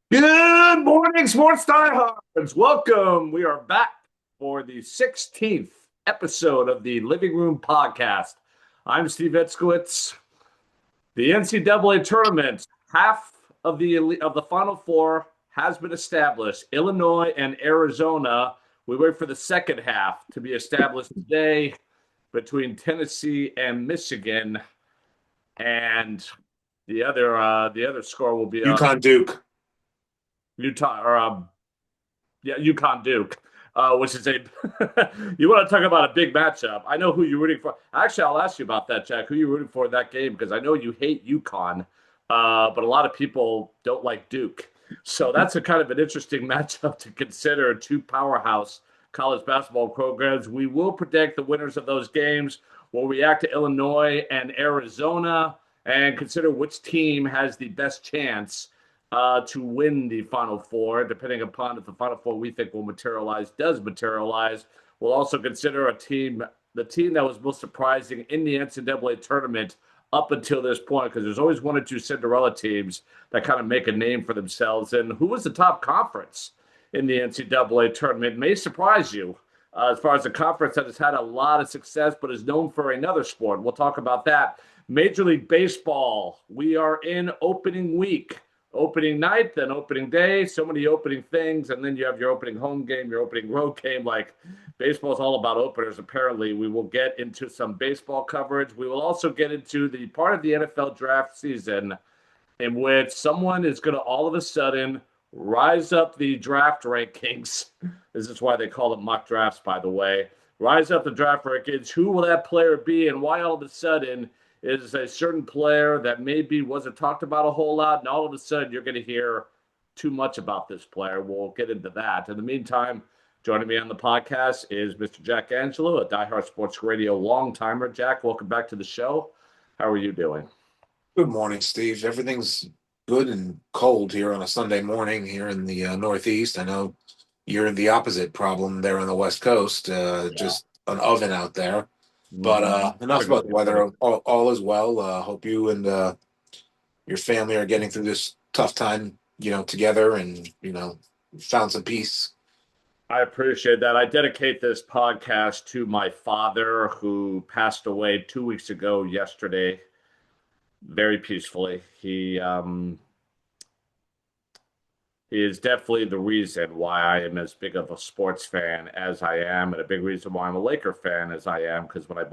Good morning, sports diehards. Welcome. We are back for the 16th episode of the Living Room Podcast. I'm Steve Etzkowitz. The NCAA tournament, half of the Final Four has been established. Illinois and Arizona. We wait for the second half to be established today between Tennessee and Michigan, and the other score will be UConn Duke. Utah or UConn Duke, which is a you want to talk about a big matchup. I know who you're rooting for. Actually, I'll ask you about that, Jack. Who you rooting for in that game? Because I know you hate UConn, but a lot of people don't like Duke. So that's a kind of an interesting matchup to consider. Two powerhouse college basketball programs. We will predict the winners of those games. We'll react to Illinois and Arizona and consider which team has the best chance to win the Final Four, depending upon if the Final Four we think will materialize does materialize. We'll also consider the team that was most surprising in the NCAA tournament up until this point, because there's always one or two Cinderella teams that kind of make a name for themselves. And who was the top conference in the NCAA tournament may surprise you. As far as a conference that has had a lot of success but is known for another sport. We'll talk about that. Major League Baseball. We are in opening week. Opening night, then opening day, so many opening things, and then you have your opening home game, your opening road game. Like, baseball is all about openers. Apparently, we will get into some baseball coverage. We will also get into the part of the NFL draft season in which someone is going to all of a sudden rise up the draft rankings. This is why they call it mock drafts, by the way. Rise up the draft rankings. Who will that player be, and why all of a sudden is a certain player that maybe wasn't talked about a whole lot, and all of a sudden you're going to hear too much about this player. We'll get into that. In the meantime, joining me on the podcast is Mr. Jack Angelo, a diehard sports radio long timer. Jack, welcome back to the show. How are you doing? Good morning, Steve. Everything's good and cold here on a Sunday morning here in the Northeast. I know you're in the opposite problem there on the West Coast, Yeah. just an oven out there. But Mm-hmm. enough Pretty, about the pretty. weather. All is well. Hope you and your family are getting through this tough time, together and, found some peace. I appreciate that. I dedicate this podcast to my father, who passed away 2 weeks ago yesterday, very peacefully. He is definitely the reason why I am as big of a sports fan as I am, and a big reason why I'm a Laker fan as I am. Because when I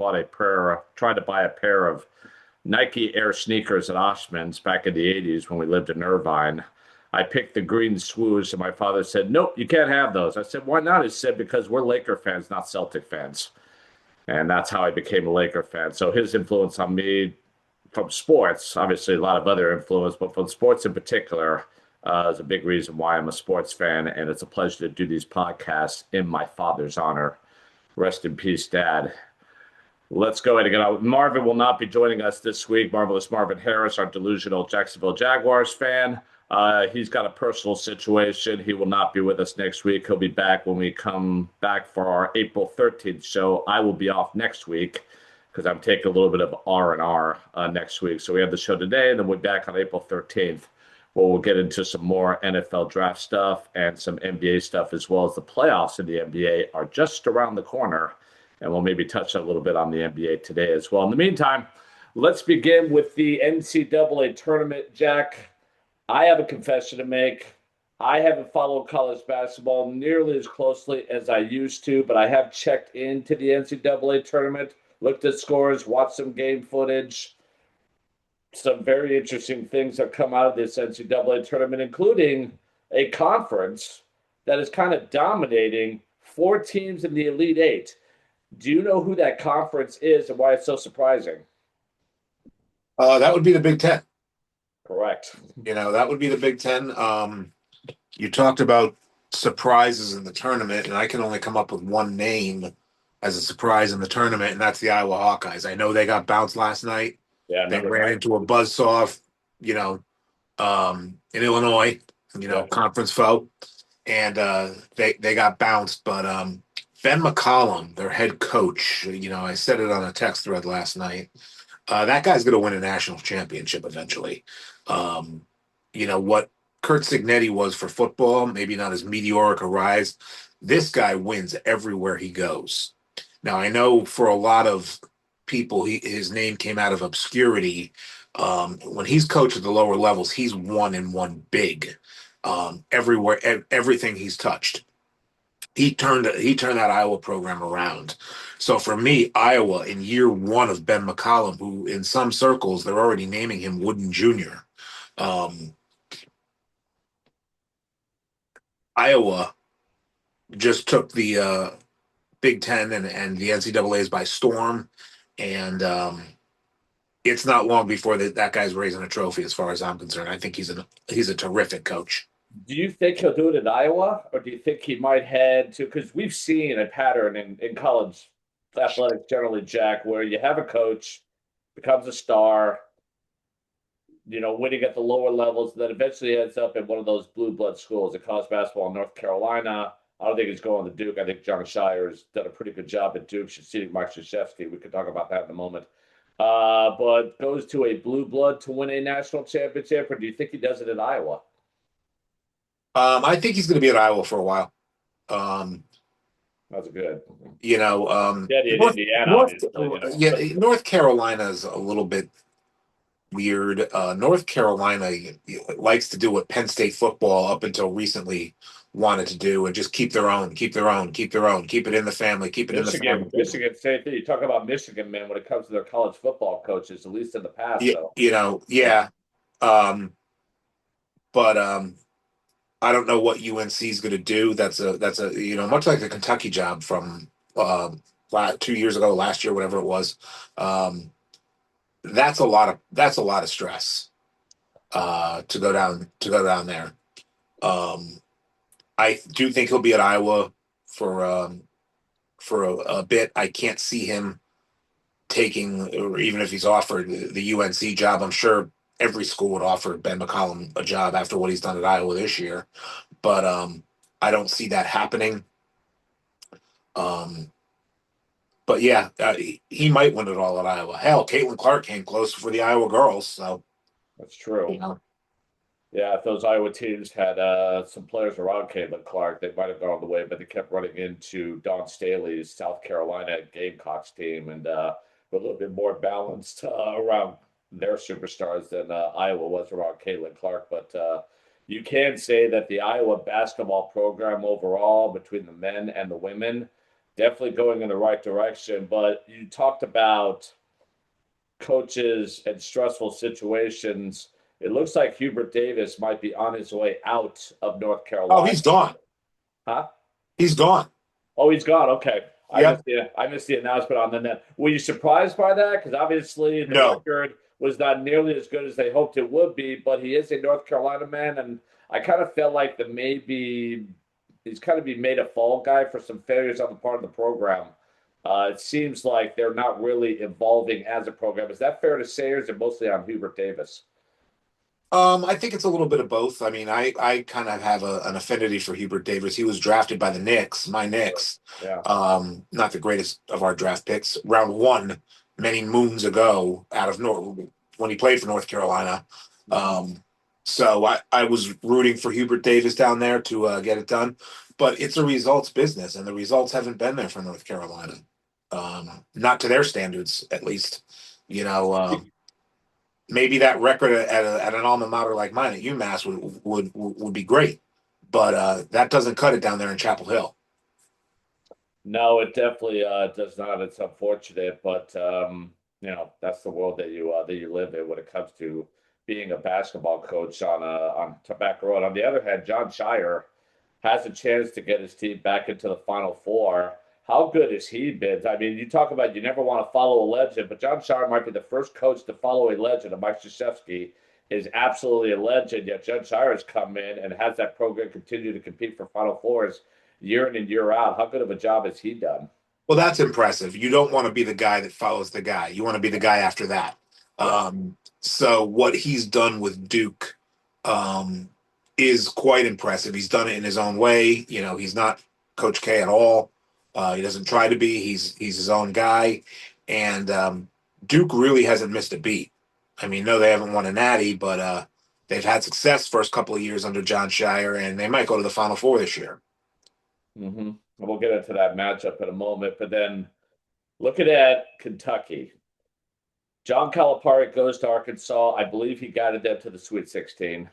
tried to buy a pair of Nike Air sneakers at Oshman's back in the '80s when we lived in Irvine, I picked the green swoosh, and my father said, "Nope, you can't have those." I said, "Why not?" He said, "Because we're Laker fans, not Celtic fans," and that's how I became a Laker fan. So his influence on me from sports, obviously a lot of other influence, but from sports in particular, is a big reason why I'm a sports fan. And it's a pleasure to do these podcasts in my father's honor. Rest in peace, Dad. Let's go ahead and get out. Marvin will not be joining us this week. Marvelous Marvin Harris, our delusional Jacksonville Jaguars fan. He's got a personal situation. He will not be with us next week. He'll be back when we come back for our April 13th show. I will be off next week because I'm taking a little bit of R&R next week. So we have the show today, and then we'll be back on April 13th, where we'll get into some more NFL draft stuff and some NBA stuff, as well as the playoffs in the NBA are just around the corner. And we'll maybe touch a little bit on the NBA today as well. In the meantime, let's begin with the NCAA tournament, Jack. I have a confession to make. I haven't followed college basketball nearly as closely as I used to, but I have checked into the NCAA tournament, looked at scores, watched some game footage. Some very interesting things have come out of this NCAA tournament, including a conference that is kind of dominating four teams in the Elite Eight. Do you know who that conference is and why it's so surprising? That would be the Big Ten. Correct. That would be the Big Ten. You talked about surprises in the tournament, and I can only come up with one name as a surprise in the tournament, and that's the Iowa Hawkeyes. I know they got bounced last night. Yeah, They number ran nine. into a buzzsaw, in Illinois, Yeah. conference foe, and they got bounced. But Ben McCollum, their head coach, I said it on a text thread last night. That guy's going to win a national championship eventually. What Kurt Signetti was for football, maybe not as meteoric a rise. This guy wins everywhere he goes. Now, I know for a lot of people, his name came out of obscurity. When he's coached at the lower levels, he's won and won big everywhere, everything he's touched. He turned that Iowa program around. So for me, Iowa in year one of Ben McCollum, who in some circles they're already naming him Wooden Jr. Um, Iowa just took the Big Ten and the NCAA's by storm, and it's not long before that guy's raising a trophy. As far as I'm concerned, I think he's a terrific coach. Do you think he'll do it in Iowa, or do you think he might head to? Because we've seen a pattern in college athletics generally, Jack, where you have a coach becomes a star, winning at the lower levels, and then eventually ends up in one of those blue blood schools at college basketball in North Carolina. I don't think he's going to Duke. I think John Shire's done a pretty good job at Duke, succeeding Mike Krzyzewski. We could talk about that in a moment. But goes to a blue blood to win a national championship, or do you think he does it in Iowa? I think he's going to be at Iowa for a while. Um, That's good. Yeah, in Indiana, North, obviously. yeah, North Carolina is a little bit weird. North Carolina likes to do what Penn State football up until recently wanted to do, and just keep their own, keep their own, keep their own, keep it in the family, keep it in the Michigan, family. Michigan, same thing. You talk about Michigan, man, when it comes to their college football coaches, at least in the past, Yeah, though. yeah. Um, but I don't know what UNC is going to do. That's a much like the Kentucky job from 2 years ago, last year, whatever it was. Um, that's a lot of stress to go down there. Um, I do think he'll be at Iowa for a bit. I can't see him taking, or even if he's offered the UNC job. I'm sure every school would offer Ben McCollum a job after what he's done at Iowa this year. But I don't see that happening. Um, but yeah, he might win it all at Iowa. Hell, Caitlin Clark came close for the Iowa girls, so That's true. you know. Yeah, if those Iowa teams had some players around Caitlin Clark, they might have gone all the way, but they kept running into Don Staley's South Carolina Gamecocks team, and were a little bit more balanced around their superstars than Iowa was around Caitlin Clark. But you can say that the Iowa basketball program overall, between the men and the women, definitely going in the right direction. But you talked about coaches and stressful situations. It looks like Hubert Davis might be on his way out of North Oh, Carolina. he's gone. Huh? He's gone. Oh, he's gone. Okay. Yep. I missed the announcement on the net. Were you surprised by that? Because obviously the No. record was not nearly as good as they hoped it would be, but he is a North Carolina man, and I kind of felt like that maybe he's kind of been made a fall guy for some failures on the part of the program. It seems like they're not really evolving as a program. Is that fair to say, or is it mostly on Hubert Davis? I think it's a little bit of both. I mean, I kind of have an affinity for Hubert Davis. He was drafted by the Knicks, my Knicks. Yeah. Not the greatest of our draft picks. Round one, many moons ago, out of North when he played for North Carolina. Um, so I was rooting for Hubert Davis down there to get it done, but it's a results business, and the results haven't been there for North Carolina. Not to their standards, at least. You know, maybe that record at an alma mater like mine at UMass would be great, but that doesn't cut it down there in Chapel Hill. No, it definitely does not. It's unfortunate, but that's the world that you live in when it comes to being a basketball coach on Tobacco Road. On the other hand, John Shire has a chance to get his team back into the Final Four. How good has he been? I mean, you talk about you never want to follow a legend, but John Shire might be the first coach to follow a legend. And Mike Krzyzewski is absolutely a legend. Yet John Shire has come in and has that program continue to compete for Final Fours year in and year out. How good of a job has he done? Well, that's impressive. You don't want to be the guy that follows the guy. You want to be the guy after that. Yeah. So what he's done with Duke um, is quite impressive. He's done it in his own way. He's not Coach K at all. He doesn't try to be. He's his own guy, and Duke really hasn't missed a beat. I mean, no, they haven't won a natty, but They've had success first couple of years under John Shire, and they might go to the Final Four this year. Mm-hmm. We'll get into that matchup in a moment, but then looking at Kentucky, John Calipari goes to Arkansas. I believe he guided them to the Sweet 16.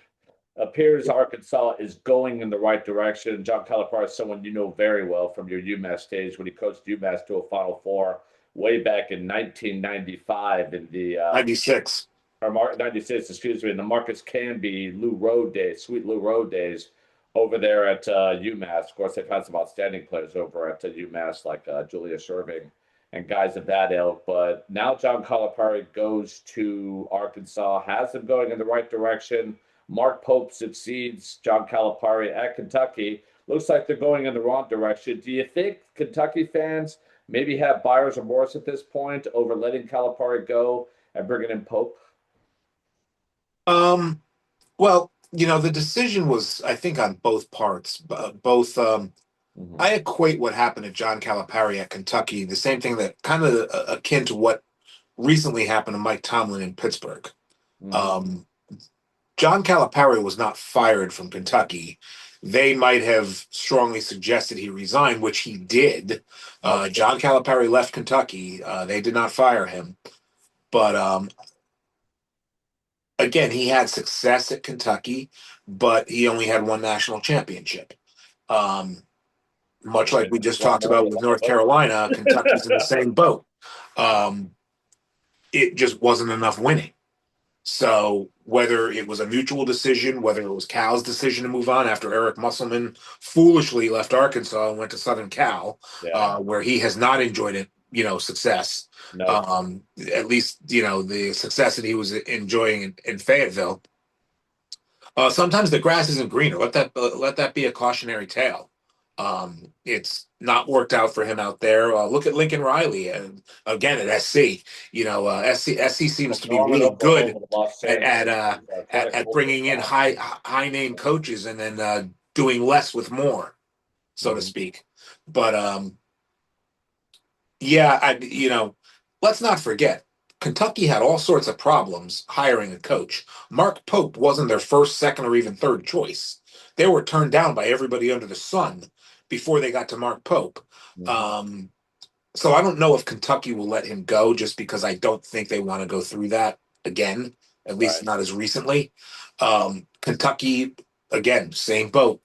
Appears Arkansas is going in the right direction. John Calipari is someone you know very well from your UMass days when he coached UMass to a Final Four way back in 1995 in the '96. or 96, excuse me, in the Marcus Camby, Lou Road days, sweet Lou Road days over there at UMass. Of course, they've had some outstanding players over at UMass like Julius Erving and guys of that ilk. But now John Calipari goes to Arkansas, has them going in the right direction. Mark Pope succeeds John Calipari at Kentucky. Looks like they're going in the wrong direction. Do you think Kentucky fans maybe have buyer's remorse at this point over letting Calipari go and bringing in Pope? Um, well, the decision was, I think, on both parts. Both, Mm-hmm. I equate what happened to John Calipari at Kentucky, the same thing that kind of akin to what recently happened to Mike Tomlin in Pittsburgh. Mm-hmm. Um, John Calipari was not fired from Kentucky. They might have strongly suggested he resign, which he did. Okay. John Calipari left Kentucky. They did not fire him. But again, he had success at Kentucky, but he only had one national championship. Um, much like we just One talked more about than with all North of Carolina, Kentucky's in the us. same boat. Um, it just wasn't enough winning. So whether it was a mutual decision, whether it was Cal's decision to move on after Eric Musselman foolishly left Arkansas and went to Southern Cal, Yeah. where he has not enjoyed it, success. No. At least the success that he was enjoying in Fayetteville. Sometimes the grass isn't greener. Let that be a cautionary tale. It's not worked out for him out there. Look at Lincoln Riley, and again at SC. SC seems to be Norman, really good Oklahoma, Los at at, Angeles, uh, Kenneth bringing in Copeland. high name coaches and then doing less with more, so to Mm-hmm. speak. But yeah, let's not forget, Kentucky had all sorts of problems hiring a coach. Mark Pope wasn't their first, second, or even third choice. They were turned down by everybody under the sun before they got to Mark Pope. Mm-hmm. Um, so I don't know if Kentucky will let him go just because I don't think they want to go through that again, at least Right. not as recently. Kentucky, again, same boat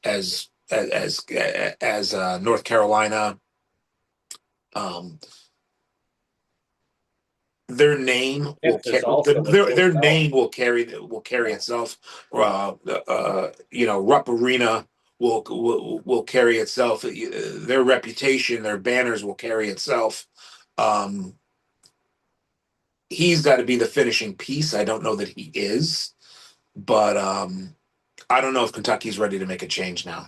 as North Carolina. Um, their name will Kansas also with their Bill Self. name will carry Yeah. itself. Rupp Arena will carry itself. Their reputation, their banners will carry itself. Um, he's got to be the finishing piece. I don't know that he is, but I don't know if Kentucky's ready to make a change now,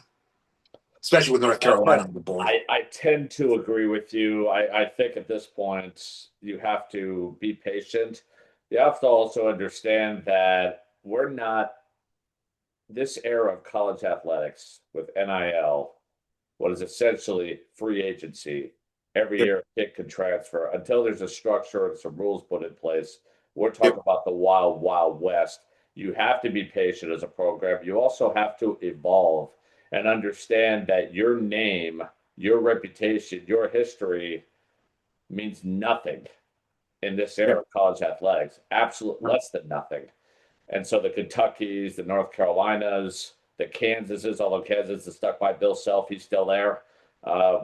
especially with North Carolina on the board. I tend to agree with you. I think at this point you have to be patient. You have to also understand that we're not this era of college athletics with NIL, what is essentially free agency. Every Yep. year, a kid can transfer until there's a structure and some rules put in place. We're Yep. talking about the wild, wild west. You have to be patient as a program. You also have to evolve and understand that your name, your reputation, your history means nothing in this era Yep. of college athletics. Absolute less than nothing. And so the Kentuckys, the North Carolinas, the Kansases, although Kansas is stuck by Bill Self, he's still there,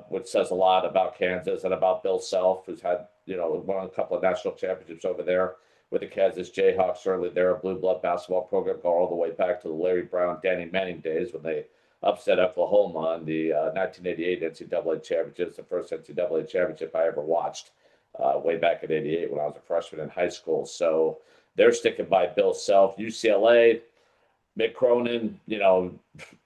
which says a lot about Kansas and about Bill Self, who's had, won a couple of national championships over there with the Kansas Jayhawks. Certainly they're a blue blood basketball program going all the way back to the Larry Brown, Danny Manning days when they upset Oklahoma in the 1988 NCAA championships, the first NCAA championship I ever watched way back in '88 when I was a freshman in high school. So they're sticking by Bill Self. UCLA, Mick Cronin,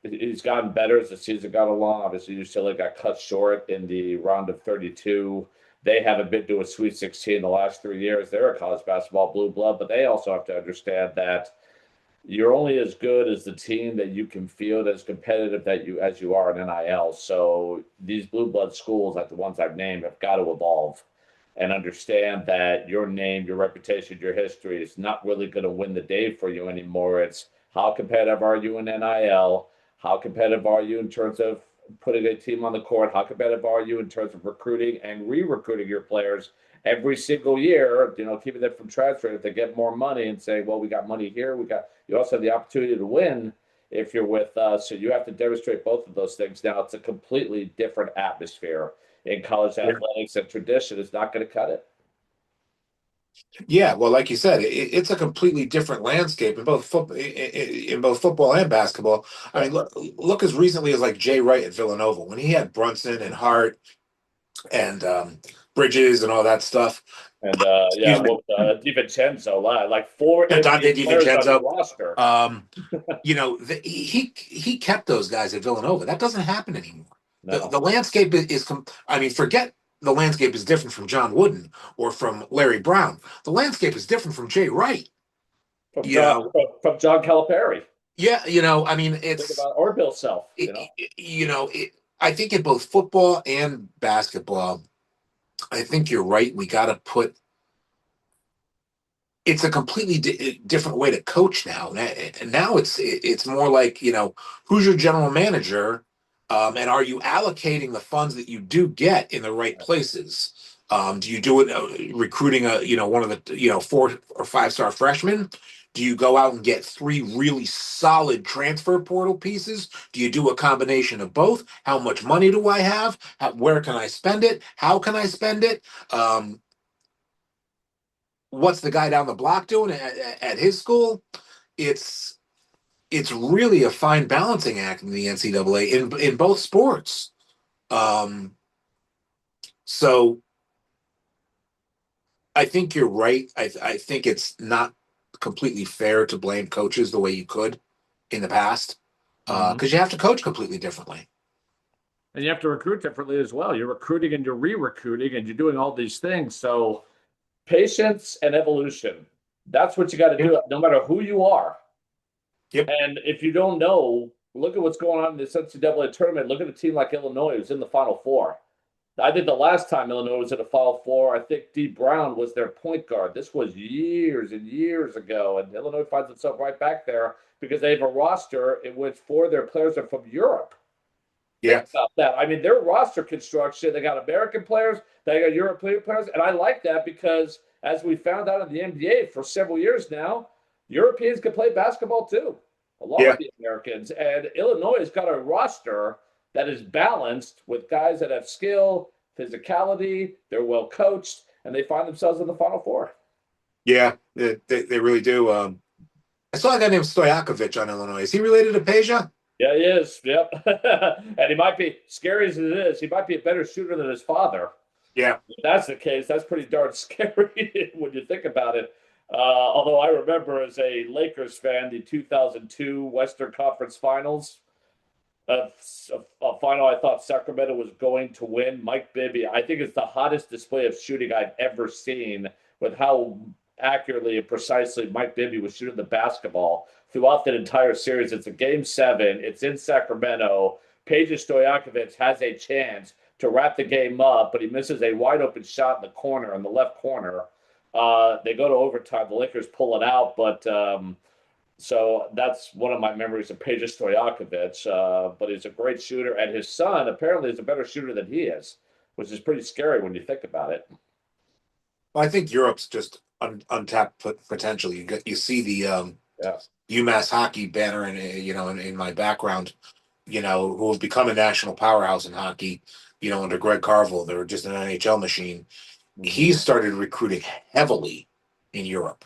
he's gotten better as the season got along. Obviously, UCLA got cut short in the round of 32. They haven't been to a Sweet 16 the last 3 years. They're a college basketball blue blood, but they also have to understand that you're only as good as the team that you can field as competitive that you as you are in NIL. So these blue blood schools, like the ones I've named, have got to evolve. and understand that your name, your reputation, your history is not really going to win the day for you anymore. It's how competitive are you in NIL? How competitive are you in terms of putting a team on the court? How competitive are you in terms of recruiting and re-recruiting your players every single year? Keeping them from transferring if they get more money and say, well, we got money here. You also have the opportunity to win if you're with us. So you have to demonstrate both of those things. Now it's a completely different atmosphere in college athletics, and tradition is not going to cut it. Yeah, well, like you said, it's a completely different landscape in both football and basketball. I mean, Yep. look as recently as like Jay Wright at Villanova when he had Brunson and Hart and Bridges and all that stuff. And yeah, Excuse me, well, DiVincenzo, like four Dante NBA players on your DiVincenzo. roster. Um, he kept those guys at Villanova. That doesn't happen anymore. The No, landscape I mean, forget the landscape is different from John Wooden or from Larry Brown. The landscape is different from Jay Wright. from You John know, from John Calipari. yeah, I mean, Think about or Bill Self. I think in both football and basketball, I think you're right. We got to put it's a completely different way to coach now. And now it's more like who's your general manager, and are you allocating the funds that you do get in the right places? Do you do it recruiting one of the 4 or 5 star freshmen? Do you go out and get 3 really solid transfer portal pieces? Do you do a combination of both? How much money do I have? Where can I spend it? How can I spend it? What's the guy down the block doing at his school? It's it's really a fine balancing act in the NCAA in both sports. Um, so I think you're right. I think it's not completely fair to blame coaches the way you could in the past Mm-hmm. because you have to coach completely differently. And you have to recruit differently as well. You're recruiting and you're re-recruiting and you're doing all these things. So patience and evolution. That's what you got to Yep. do, no matter who you are. Yep. And if you don't know, look at what's going on in this NCAA tournament. Look at a team like Illinois who's in the Final Four. I think the last time Illinois was in the Final Four, I think D. Brown was their point guard. This was years and years ago, and Illinois finds itself right back there because they have a roster in which 4 of their players are from Europe. Think Yeah. about that. I mean, their roster construction, they got American players, they got European players, and I like that because as we found out in the NBA for several years now, Europeans can play basketball too, along with Yeah. the Americans. And Illinois has got a roster that is balanced with guys that have skill, physicality, they're well coached, and they find themselves in the Final Four. Yeah. They really do. I saw a guy named Stojakovic on Illinois. Is he related to Peja? Yeah, he is. Yep. And he might be, scary as it is, he might be a better shooter than his father. Yeah. If that's the case, that's pretty darn scary when you think about it. Although I remember as a Lakers fan, the 2002 Western Conference Finals, a final I thought Sacramento was going to win. Mike Bibby, I think it's the hottest display of shooting I've ever seen with how accurately and precisely Mike Bibby was shooting the basketball throughout that entire series. It's a game 7. It's in Sacramento. Peja Stojakovic has a chance to wrap the game up, but he misses a wide open shot in the corner, in the left corner. They go to overtime. The Lakers pull it out, but so that's one of my memories of Peja Stojakovic. But he's a great shooter, and his son apparently is a better shooter than he is, which is pretty scary when you think about it. Well, I think Europe's just untapped potential. You see the Yeah. UMass hockey banner in my background, who have become a national powerhouse in hockey, under Greg Carvel. They're just an NHL machine. Mm-hmm. He started recruiting heavily in Europe.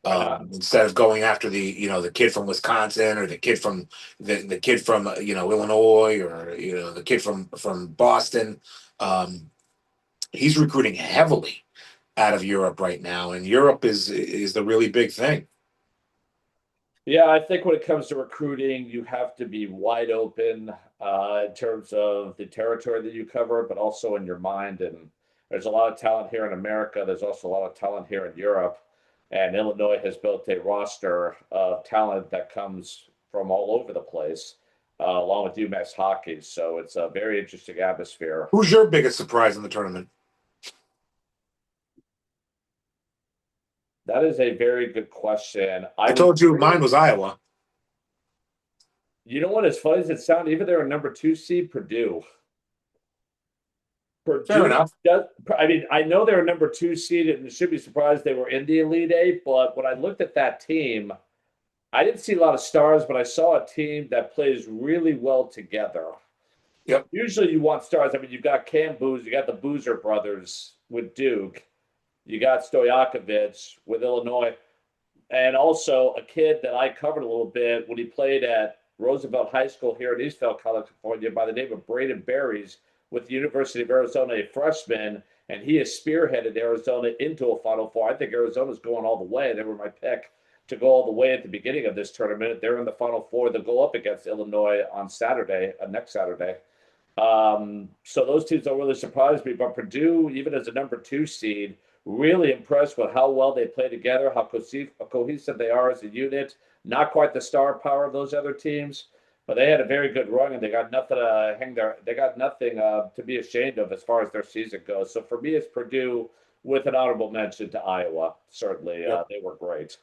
Why not? Instead of going after the kid from Wisconsin or the kid from the kid from Illinois or the kid from Boston, um, he's recruiting heavily out of Europe right now, and Europe is the really big thing. Yeah, I think when it comes to recruiting, you have to be wide open in terms of the territory that you cover, but also in your mind. And there's a lot of talent here in America. There's also a lot of talent here in Europe. And Illinois has built a roster of talent that comes from all over the place, along with UMass hockey. So it's a very interesting atmosphere. Who's your biggest surprise in the tournament? That is a very good question. I I was told you mine pretty, was Iowa. you know what, as funny as it sounds, even they're a number two seed, Purdue. Fair Purdue enough. does, I mean, I know they're a number two seed and should be surprised they were in the Elite Eight, but when I looked at that team, I didn't see a lot of stars, but I saw a team that plays really well together. Yep. Usually you want stars. I mean, you've got Cam Booz, you got the Boozer brothers with Duke, you got Stojakovic with Illinois, and also a kid that I covered a little bit when he played at Roosevelt High School here in Eastvale, California, by the name of Braden Berries with the University of Arizona, a freshman, and he has spearheaded Arizona into a Final Four. I think Arizona's going all the way. They were my pick to go all the way at the beginning of this tournament. They're in the Final Four. They'll go up against Illinois on Saturday, next Saturday. So those teams don't really surprise me. But Purdue, even as a number two seed, really impressed with how well they play together, how cohesive they are as a unit. Not quite the star power of those other teams, but they had a very good run and they got nothing to hang their. They got nothing to be ashamed of as far as their season goes. So for me, it's Purdue with an honorable mention to Iowa. Certainly, Yep. they were great.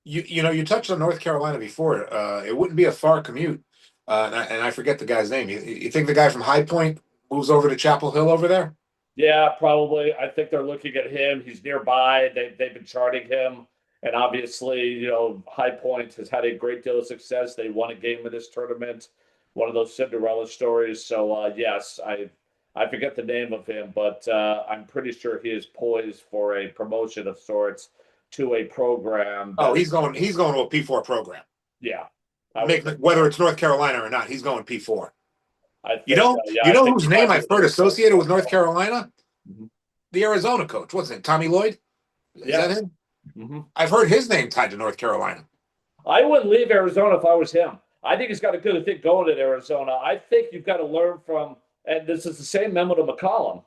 You touched on North Carolina before. It wouldn't be a far commute. And I forget the guy's name. You think the guy from High Point moves over to Chapel Hill over there? Yeah, probably. I think they're looking at him. He's nearby. They've been charting him, and obviously, High Point has had a great deal of success. They won a game in this tournament, one of those Cinderella stories. So yes, I forget the name of him, but I'm pretty sure he is poised for a promotion of sorts to a program Oh, that is. he's going to a P4 program. Yeah, I would Make think whether so. it's North Carolina or not, he's going P4. I You think, know, yeah, you I know think whose he name might be I've the heard next North associated with North Carolina. Carolina? Mhm. The Arizona coach. What's it? Tommy Lloyd? Is that Yes. him? Mhm. I've heard his name tied to North Carolina. I wouldn't leave Arizona if I was him. I think he's got a good thing going at Arizona. I think you've got to learn from, and this is the same memo to McCollum.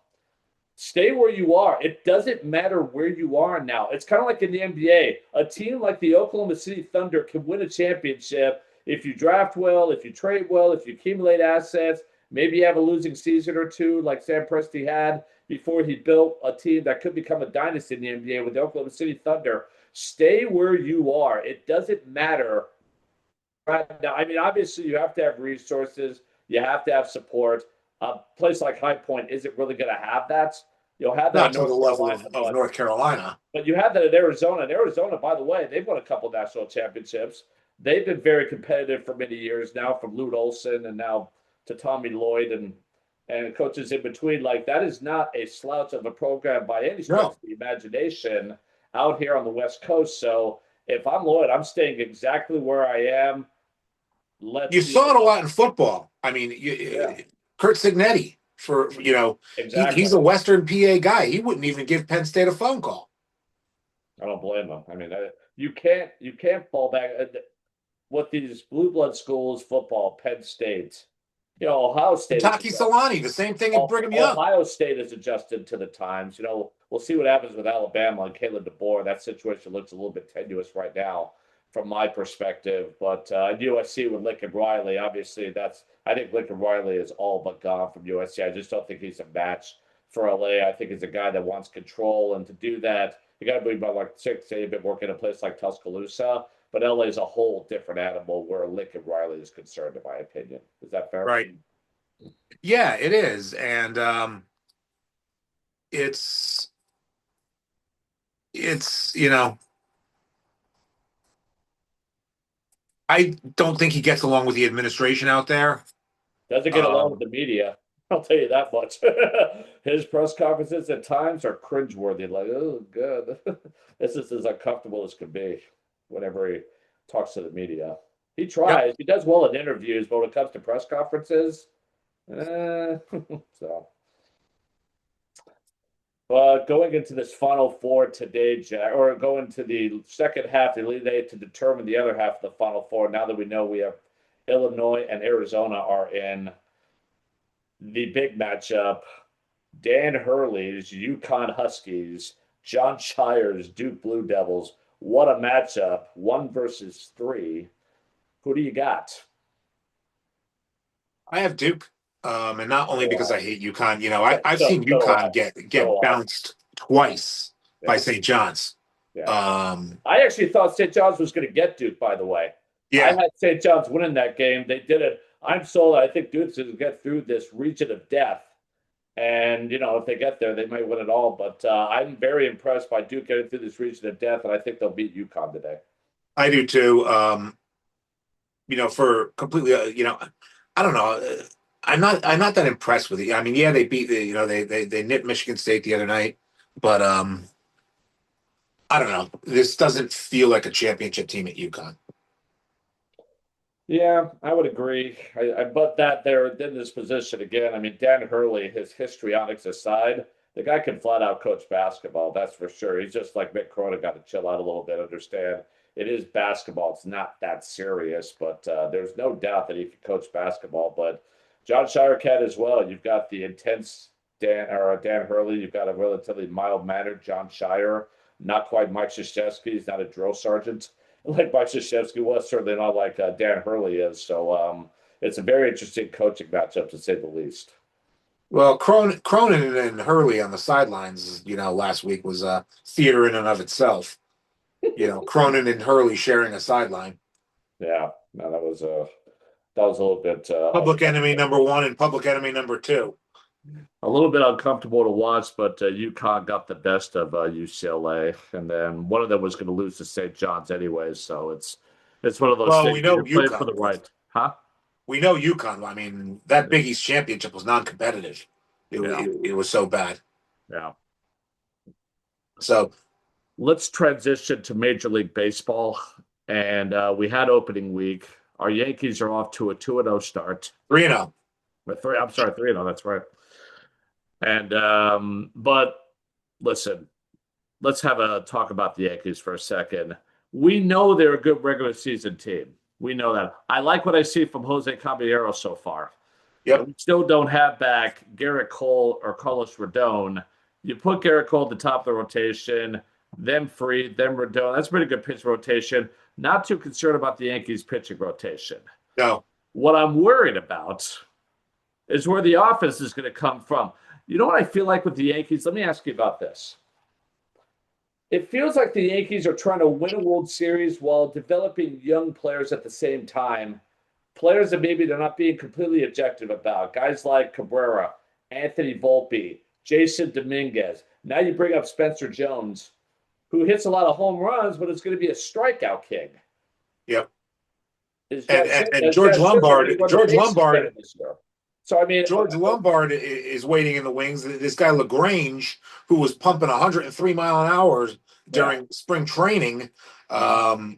Stay where you are. It doesn't matter where you are now. It's kind of like in the NBA. A team like the Oklahoma City Thunder can win a championship if you draft well, if you trade well, if you accumulate assets. Maybe you have a losing season or two, like Sam Presti had before he built a team that could become a dynasty in the NBA with the Oklahoma City Thunder. Stay where you are. It doesn't matter right now. I mean, obviously, you have to have resources, you have to have support. A place like High Point isn't really going to have that. You'll have that in Not to the North level Carolina, of but North Carolina. but you have that in Arizona. And Arizona, by the way, they've won a couple national championships. They've been very competitive for many years now, from Lute Olson and now to Tommy Lloyd and coaches in between. Like that is not a slouch of a program by any stretch No. of the imagination out here on the West Coast. So if I'm Lloyd, I'm staying exactly where I am. You Let's see saw what it a lot in happens. football. I mean, Yeah, Kurt Signetti, he's exactly. a Western PA guy. He wouldn't even give Penn State a phone call. I don't blame him. I mean, you can't fall back. What these blue blood schools, football, Penn State, Ohio State is Kentucky Solani, the same thing at Brigham Young. Ohio State is adjusted to the times. We'll see what happens with Alabama and Caleb DeBoer. That situation looks a little bit tenuous right now, from my perspective. But USC with Lincoln Riley, obviously, I think Lincoln Riley is all but gone from USC. I just don't think he's a match for LA. I think he's a guy that wants control, and to do that, you got to be about like 6 8 working in a place like Tuscaloosa. But LA is a whole different animal where Lincoln Riley is concerned, in my opinion. Is that fair? Right. Yeah, it is. And it's it's I don't think he gets along with the administration out there. Doesn't get along with Um, the media. I'll tell you that much. His press conferences at times are cringeworthy. Like, oh, good. This is as uncomfortable as could be whenever he talks to the media. He yep. tries. He does well in interviews, but when it comes to press conferences, so. Going into this Final Four today, Jack, or going to the second half, the Elite Eight, to determine the other half of the Final Four. Now that we know we have Illinois and Arizona are in the big matchup, Dan Hurley's UConn Huskies, John Shire's Duke Blue Devils. What a matchup. 1 versus 3. Who do you got? I have Duke. And not only because So I hate UConn, So, I've so, seen so do I. UConn So do get I. bounced twice by Yeah. St. John's. Yeah. Um, I actually thought St. John's was going to get Duke, by the way. I yeah, had St. John's winning that game. They did it. I'm sold. I think Duke's going to get through this region of death. And, if they get there, they might win it all. But I'm very impressed by Duke getting through this region of death, and I think they'll beat UConn today. I do too. For completely, I don't know. I'm not that impressed with it. I mean, yeah, they beat they nipped Michigan State the other night, but I don't know. This doesn't feel like a championship team at UConn. Yeah, I would agree. But that they're in this position again. I mean, Dan Hurley, his histrionics aside, the guy can flat out coach basketball. That's for sure. He's just like Mick Cronin, got to chill out a little bit. Understand it is basketball. It's not that serious, but there's no doubt that he can coach basketball. But John Shire can as well. You've got the intense Dan Hurley. You've got a relatively mild mannered John Shire. Not quite Mike Krzyzewski. He's not a drill sergeant like Mike Krzyzewski was, certainly not like Dan Hurley is. So it's a very interesting coaching matchup to say the least. Well, Cronin and Hurley on the sidelines, last week was theater in and of itself. Cronin and Hurley sharing a sideline. Yeah, no, that was a little bit Public enemy number one and public enemy number two. a little bit uncomfortable to watch, but UConn got the best of UCLA, and then one of them was going to lose to St. John's anyways. So it's one of those Well, things we where know you're playing for the UConn. right, huh? We know UConn. I mean, that Big East championship was non-competitive. Yeah, It was so bad. yeah. So Let's transition to Major League Baseball, and we had opening week. Our Yankees are off to a 2-0 start. 3-0. I'm sorry, 3-0. That's right. And but listen, let's have a talk about the Yankees for a second. We know they're a good regular season team. We know that. I like what I see from Jose Caballero so far. Yep. We still don't have back Garrett Cole or Carlos Rodon. You put Garrett Cole at the top of the rotation, them Fried, them Rodon. That's a pretty good pitch rotation. Not too concerned about the Yankees pitching rotation. No. What I'm worried about is where the offense is going to come from. You know what I feel like with the Yankees? Let me ask you about this. It feels like the Yankees are trying to win a World Series while developing young players at the same time. Players that maybe they're not being completely objective about. Guys like Cabrera, Anthony Volpe, Jason Dominguez. Now you bring up Spencer Jones, who hits a lot of home runs, but it's going to be a strikeout king. Yep. Is And, Jeff and, and is George Jeff Sisler going Lombard, to run the George bases better Lombard, this year? So I mean, George Lombard is waiting in the wings. This guy Lagrange, who was pumping 103 mile an hour yeah, during spring training, um,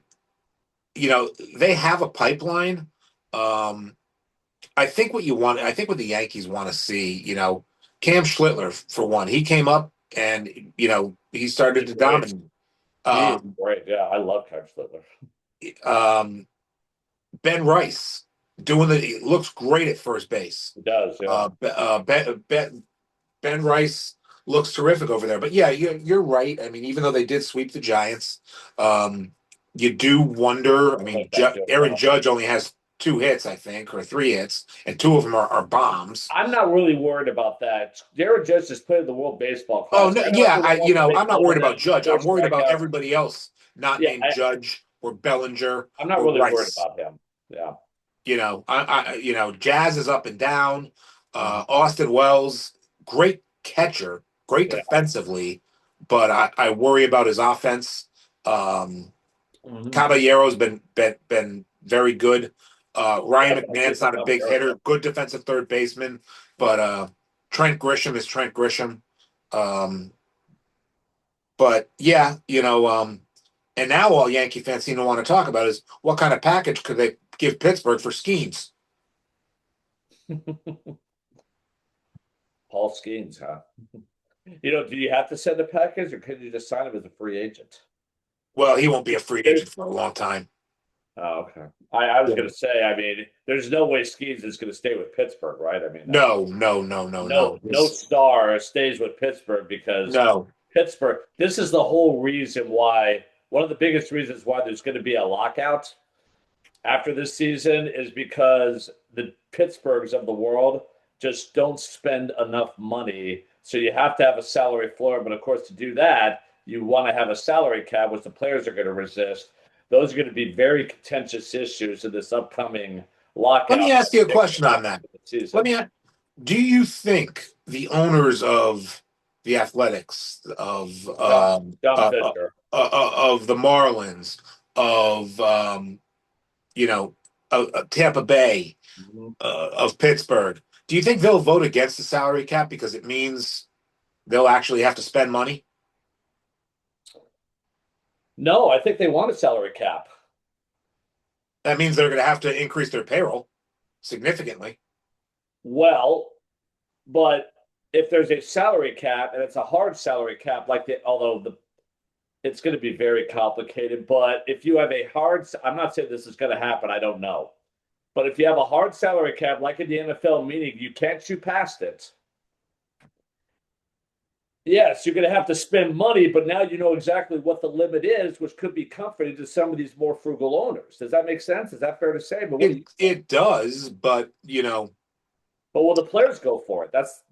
they have a pipeline. Um, I think what the Yankees want to see, Cam Schlittler for one. He came up and he started he's to great. dominate. He is Um, great. Yeah, I love Kyle Schlittler. um, Ben Rice doing looks great at first base. He does. Yeah. Ben Rice looks terrific over there. But yeah, you're right. I mean, even though they did sweep the Giants, you do wonder. I I mean, like that doing Aaron well. Judge only has 2 hits, I think, or 3 hits, and 2 of them are bombs. I'm not really worried about that. Jared Judge just played the World Baseball Oh Classic. no, I know yeah, everyone wants to make I'm not fun worried of about them. Judge. Four I'm worried about strikeouts. everybody else not Yeah, named Judge or Bellinger I'm not or really worried Rice. about him. Yeah. Jazz is up and down. Mhm. Austin Wells, great catcher, great Yeah. defensively, but I worry about his offense. Mhm. Caballero's been very good. Ryan That's actually McMahon's some not a big Caballero. hitter, good defensive third baseman, but Trent Grisham is Trent Grisham. Um, but yeah, and now all Yankee fans seem to want to talk about is what kind of package could they give Pittsburgh for Skeens? Paul Skeens, huh? Do you have to send a package or can you just sign him as a free agent? Well, he won't be a free There's, agent for a long time. oh, okay. I was Yeah. going to say, I mean, there's no way Skeens is going to stay with Pittsburgh, right? I mean, No, no, no, no, no, no. no star stays with Pittsburgh because No. Pittsburgh. This is the whole reason why. One of the biggest reasons why there's going to be a lockout after this season is because the Pittsburghs of the world just don't spend enough money. So you have to have a salary floor. But of course, to do that, You want to have a salary cap, which the players are going to resist. Those are going to be very contentious issues in this upcoming Let me lockout ask you a question on that. Let season. me. Do you think the owners of the Athletics, John, John Fisher. of the Marlins, of you know, Tampa Bay, Mhm. of Pittsburgh, do you think they'll vote against the salary cap because it means they'll actually have to spend money? No, I think they want a salary cap. That means they're going to have to increase their payroll significantly. Well, but if there's a salary cap and it's a hard salary cap, like although it's going to be very complicated. But if you have a hard, I'm not saying this is going to happen. I don't know. But if you have a hard salary cap, like in the NFL, meaning you can't shoot past it, yes, you're going to have to spend money, but now you know exactly what the limit is, which could be comforting to some of these more frugal owners. Does that make sense? Is that fair to say? But what do you think? It does, but But will the players go for it? That's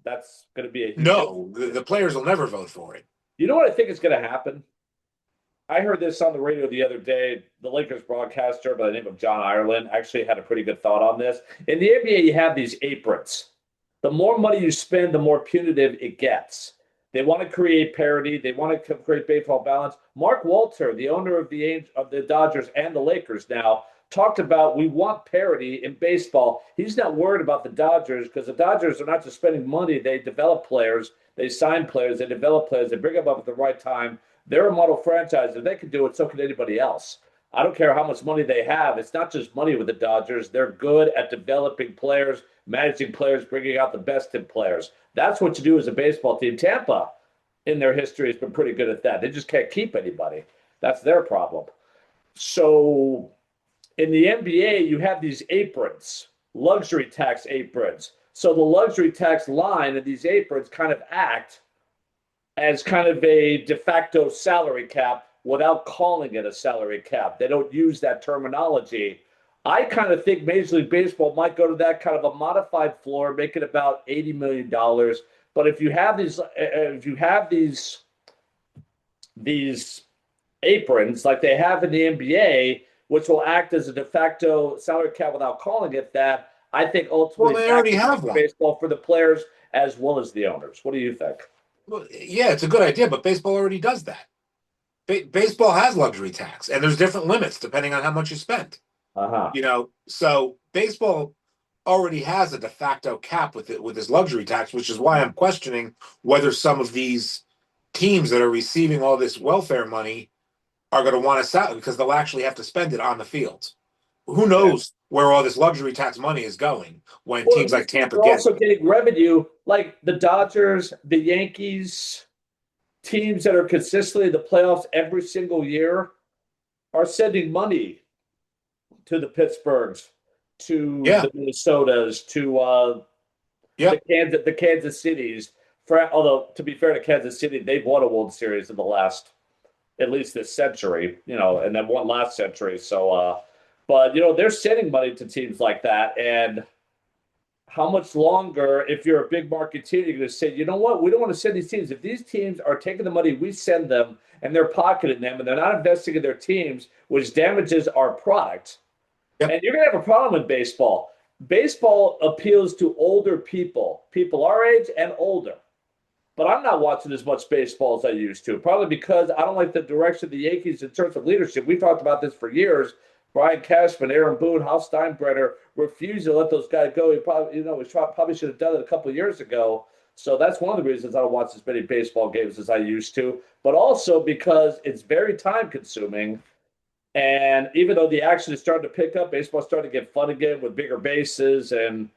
going to be a huge. no, the players will never vote for it. You know what I think is going to happen? I heard this on the radio the other day. The Lakers broadcaster by the name of John Ireland actually had a pretty good thought on this. In the NBA, you have these aprons. The more money you spend, the more punitive it gets. They want to create parity. They want to create baseball balance. Mark Walter, the owner of the Dodgers and the Lakers now, talked about we want parity in baseball. He's not worried about the Dodgers because the Dodgers are not just spending money. They develop players. They sign players. They develop players. They bring them up at the right time. They're a model franchise. If they can do it, so can anybody else. I don't care how much money they have. It's not just money with the Dodgers. They're good at developing players, managing players, bringing out the best in players. That's what you do as a baseball team. Tampa, in their history, has been pretty good at that. They just can't keep anybody. That's their problem. So in the NBA, you have these aprons, luxury tax aprons. So the luxury tax line of these aprons kind of act as kind of a de facto salary cap without calling it a salary cap. They don't use that terminology. I kind of think Major League Baseball might go to that kind of a modified floor, make it about $80 million. But if you have these aprons like they have in the NBA, which will act as a de facto salary cap without calling it that, I think Well, ultimately they that already could have work one. baseball for the players as well as the owners. What do you think? Well, yeah, it's a good idea, but baseball already does that. Baseball has luxury tax, and there's different limits depending on how much you spend. Uh-huh. So baseball already has a de facto cap with it with this luxury tax, which is why I'm questioning whether some of these teams that are receiving all this welfare money are going to want to sell because they'll actually have to spend it on the field. Who Yeah. knows where all this luxury tax money is going when Well, teams these like teams Tampa are get it? also getting revenue, like the Dodgers, the Yankees, teams that are consistently in the playoffs every single year are sending money to the Pittsburghs, to Yeah, the Minnesotas, to yeah, the Kansas Cities. Although to be fair to Kansas City, they've won a World Series in the last at least this century, and then one last century. So, but they're sending money to teams like that, and how much longer, if you're a big market team, you're going to say, you know what, we don't want to send these teams. If these teams are taking the money we send them and they're pocketing them and they're not investing in their teams, which damages our product, yeah. and you're going to have a problem in baseball. Baseball appeals to older people our age and older. But I'm not watching as much baseball as I used to, probably because I don't like the direction of the Yankees in terms of leadership. We've talked about this for years. Brian Cashman, Aaron Boone, Hal Steinbrenner refused to let those guys go. He probably should have done it a couple of years ago. So that's one of the reasons I don't watch as many baseball games as I used to. But also because it's very time consuming. And even though the action is starting to pick up, baseball's starting to get fun again with bigger bases and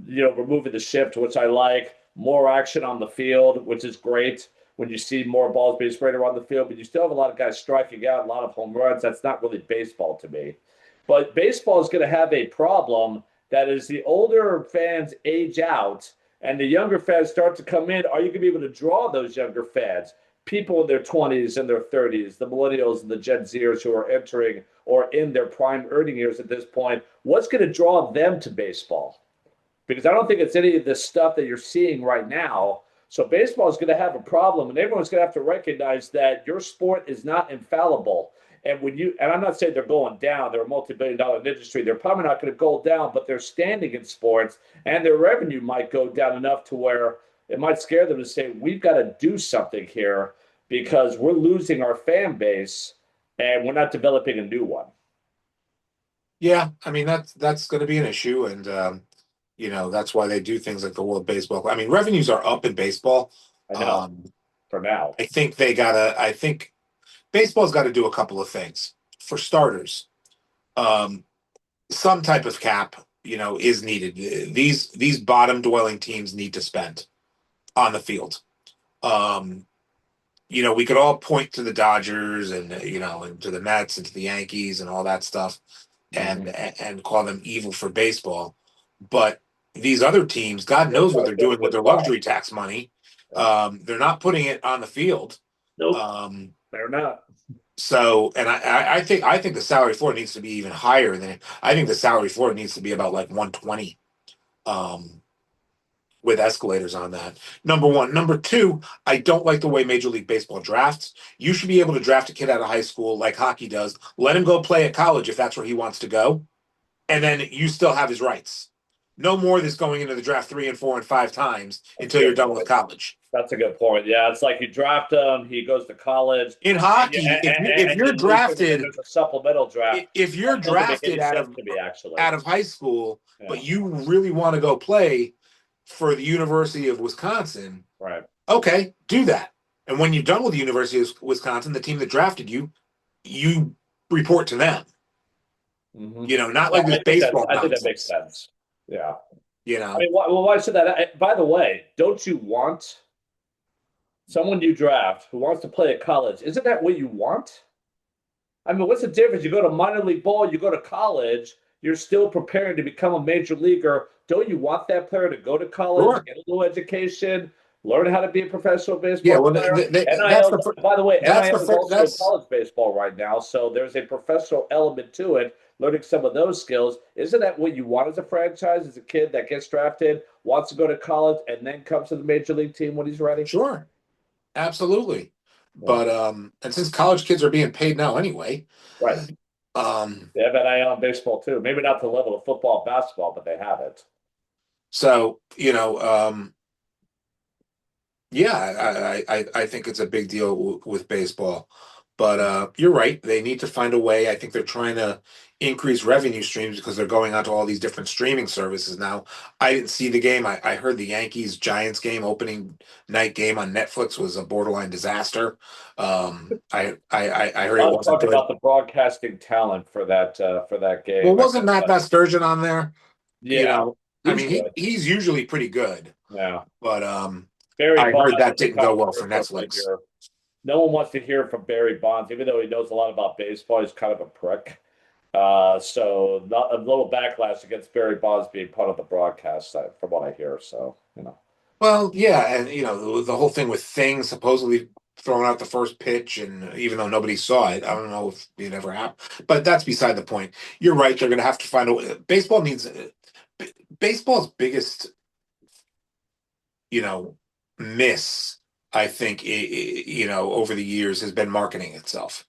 removing the shift, which I like. More action on the field, which is great when you see more balls being sprayed around the field, but you still have a lot of guys striking out, a lot of home runs. That's not really baseball to me. But baseball is going to have a problem that as the older fans age out and the younger fans start to come in, are you going to be able to draw those younger fans? People in their 20s and their 30s, the millennials and the Gen Zers who are entering or in their prime earning years at this point, what's going to draw them to baseball? Because I don't think it's any of the stuff that you're seeing right now. So baseball is going to have a problem, and everyone's going to have to recognize that your sport is not infallible. And I'm not saying they're going down, they're a multi-billion-dollar industry. They're probably not going to go down, but they're standing in sports, and their revenue might go down enough to where it might scare them to say, we've got to do something here because we're losing our fan base and we're not developing a new one. Yeah, I mean that's going to be an issue, and that's why they do things like the World Baseball. I mean, revenues are up in baseball. I know Um, for now. I think they gotta. I think baseball's got to do a couple of things. For starters, um, some type of cap, is needed. These bottom dwelling teams need to spend on the field. Um, we could all point to the Dodgers and and to the Mets and to the Yankees and all that stuff, and Mm-hmm. and call them evil for baseball. But these other teams, God knows what Baseball they're doing doing with just their fine. luxury tax money. Yeah. They're not putting it on the field. Nope, Um, they're not. so, and I think the salary floor needs to be even higher than I think the salary floor needs to be about like 120. Um, with escalators on that. Number one. Number two, I don't like the way Major League Baseball drafts. You should be able to draft a kid out of high school like hockey does, let him go play at college if that's where he wants to go, and then you still have his rights. No more of this going into the draft 3 and 4 and 5 times That's a until you're good done with point. college. That's a good point. Yeah, it's like you draft him, he goes to college, In and you hockey, if and you're you lose him, and then drafted there's a supplemental draft. if you're That doesn't make drafted any sense to me, actually. out of high school, but Yeah, you really want to go play for the University of Wisconsin, right. okay, do that. And when you're done with the University of Wisconsin, the team that drafted you, you report to them. Mm-hmm. Not Yeah, like this baseball I think that makes nonsense. sense. Yeah. You I know, mean, why should that? By the way, don't you want someone you draft who wants to play at college? Isn't that what you want? I mean, what's the difference? You go to minor league ball, you go to college, you're still preparing to become a major leaguer. Don't you want that player to go to college, sure, get a little education, learn how to be a professional yeah. baseball Well, player? that's NIL, the by the way, that's the NIL is also in that's college baseball right now, so there's a professional element to it, learning some of those skills. Isn't that what you want as a franchise, as a kid that gets drafted, wants to go to college, and then comes to the major league team when he's ready? sure, absolutely. Yeah. But and since college kids are being paid now anyway, Right. um, They have NIL in baseball too. Maybe not to the level of football and basketball, but they have it. so yeah, I think it's a big deal with baseball, but you're right. They need to find a way. I think they're trying to increase revenue streams because they're going onto all these different streaming services now. I didn't see the game. I heard the Yankees Giants game, opening night game on Netflix, was a borderline disaster. I A heard it lot of wasn't talk good. about the broadcasting talent for that Well, game. I wasn't guess Matt Sturgeon on there? You yeah, know, I he's mean, good. he's usually pretty good, Yeah, but Barry I heard Bonds that is a didn't go well for controversial Netflix. figure. No one wants to hear from Barry Bonds, even though he knows a lot about baseball. He's kind of a prick. So not a little backlash against Barry Bonds being part of the broadcast, from what I hear. So Well, yeah, and the whole thing with Thing supposedly throwing out the first pitch, and even though nobody saw it, I don't know if it ever happened. But that's beside the point. You're right; they're going to have to find a way. Baseball needs baseball's biggest, you know, miss. I think over the years has been marketing itself.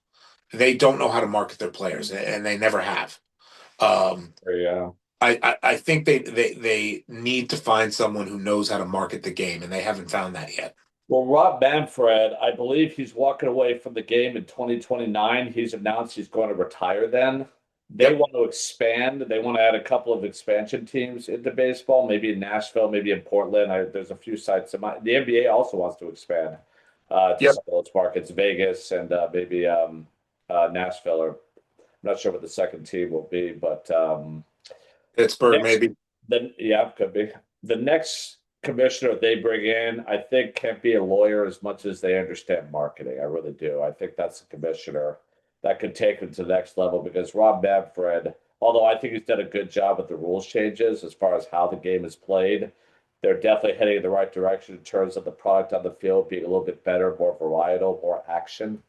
They don't know how to market their players, and they never have. Um, yeah. I think they need to find someone who knows how to market the game, and they haven't found that yet. Well, Rob Manfred, I believe he's walking away from the game in 2029. He's announced he's going to retire then. They Yep. want to expand. They want to add a couple of expansion teams into baseball, maybe in Nashville, maybe in Portland. There's a few sites. The NBA also wants to expand to Yep. some of those markets, Vegas and maybe Nashville. Or I'm not sure what the second team will be, but Pittsburgh, next, maybe. then yeah, could be the next commissioner they bring in. I think can't be a lawyer as much as they understand marketing. I really do. I think that's the commissioner that could take it to the next level because Rob Manfred, although I think he's done a good job with the rules changes as far as how the game is played, they're definitely heading in the right direction in terms of the product on the field being a little bit better, more varietal, more action.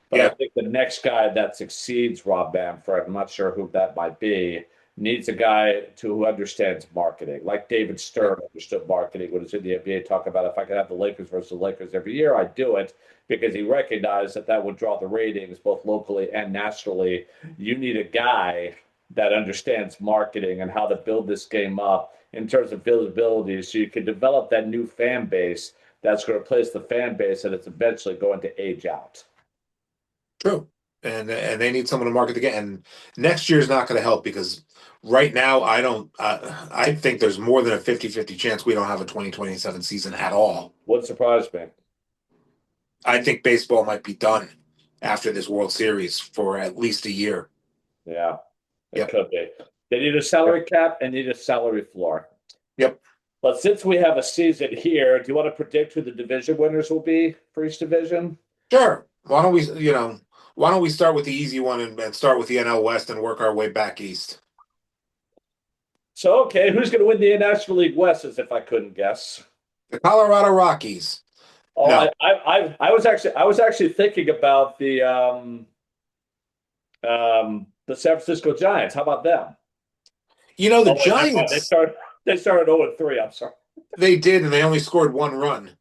But I Yeah. think the next guy that succeeds Rob Manfred, I'm not sure who that might be, needs a guy who understands marketing, like David Yep. Stern understood marketing when he was in the NBA. Talk about if I could have the Lakers versus the Lakers every year, I'd do it because he recognized that that would draw the ratings both locally and nationally. You need a guy that understands marketing and how to build this game up in terms of visibility so you can develop that new fan base that's going to replace the fan base and it's eventually going to age out. True. And they need someone to market the game. And next year's not going to help because right now I don't I think there's more than a 50-50 chance we don't have a 2027 season at all. What surprised me? I think baseball might be done after this World Series for at least a year. Yeah, it Yep. could be. They need a Yep. salary cap and need a salary floor. Yep. But since we have a season here, do you want to predict who the division winners will be for each division? Sure. Why don't we start with the easy one and start with the NL West and work our way back east? So, okay, who's going to win the National League West? As if I couldn't guess. The Colorado Rockies. Oh, No. I was actually thinking about the San Francisco Giants. How about them? The Oh wait, never mind. Giants, They started 0-3. I'm sorry. they did, and they only scored one run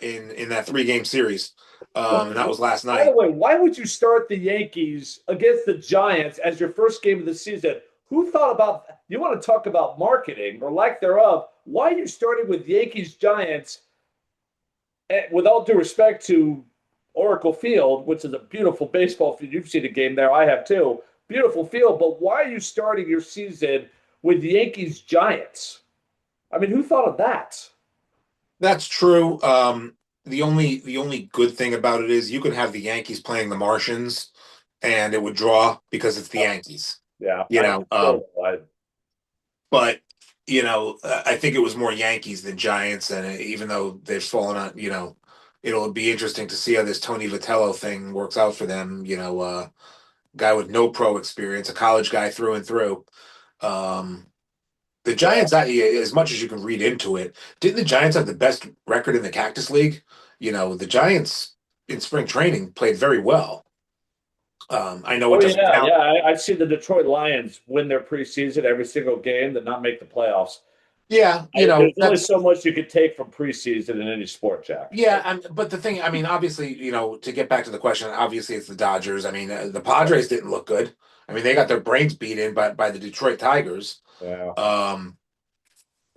in that 3-game series. And that was last By the night. way, why would you start the Yankees against the Giants as your first game of the season? Who thought about you want to talk about marketing or lack thereof? Why are you starting with Yankees Giants? With all due respect to Oracle Field, which is a beautiful baseball field, you've seen a game there. I have too. Beautiful field, but why are you starting your season with Yankees Giants? I mean, who thought of that? That's true. The only good thing about it is you could have the Yankees playing the Martians, and it would draw because it's the Yankees. Yeah, You I know, still um, but I think it was more Yankees than Giants, and even though they've fallen on, it'll be interesting to see how this Tony Vitello thing works out for them. Guy with no pro experience, a college guy through and through. Um, the yeah. Giants, as much as you can read into it, didn't the Giants have the best record in the Cactus League? The Giants in spring training played very well. I know it Oh doesn't yeah, count. yeah. I've seen the Detroit Lions win their preseason every single game, that not make the playoffs. Yeah, There's only that's so much you could take from preseason in any sport, Jack. yeah. But the thing, I mean, obviously, to get back to the question, obviously it's the Dodgers. I mean, the Padres didn't look good. I mean, they got their brains beat in by the Detroit Tigers. Yeah. Um,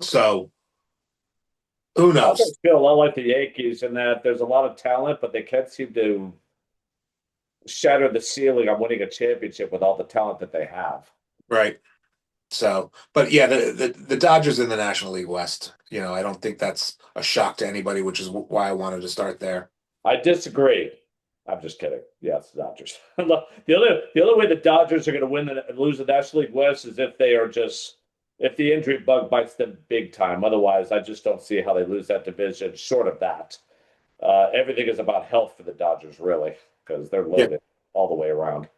so who knows? Padres feel a lot like the Yankees in that there's a lot of talent, but they can't seem to shatter the ceiling on winning a championship with all the talent that they have. Right. So, but yeah, the Dodgers in the National League West. I don't think that's a shock to anybody, which is why I wanted to start there. I disagree. I'm just kidding. Yeah, it's the Dodgers. The only way the Dodgers are going to win and lose the National League West is if they are just if the injury bug bites them big time. Otherwise, I just don't see how they lose that division. Short of that, everything is about health for the Dodgers, really, because they're Yeah. loaded all the way around.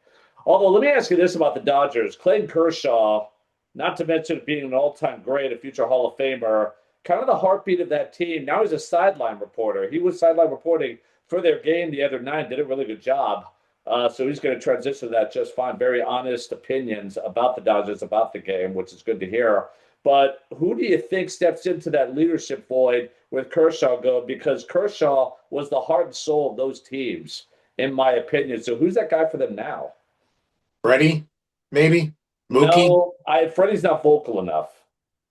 Although, let me ask you this about the Dodgers: Clayton Kershaw, not to mention being an all-time great, a future Hall of Famer, kind of the heartbeat of that team. Now he's a sideline reporter. He was sideline reporting for their game the other night, did a really good job. So he's going to transition to that just fine. Very honest opinions about the Dodgers, about the game, which is good to hear. But who do you think steps into that leadership void with Kershaw go? Because Kershaw was the heart and soul of those teams, in my opinion. So who's that guy for them now? Freddie, maybe Mookie, No, Freddie's not vocal enough.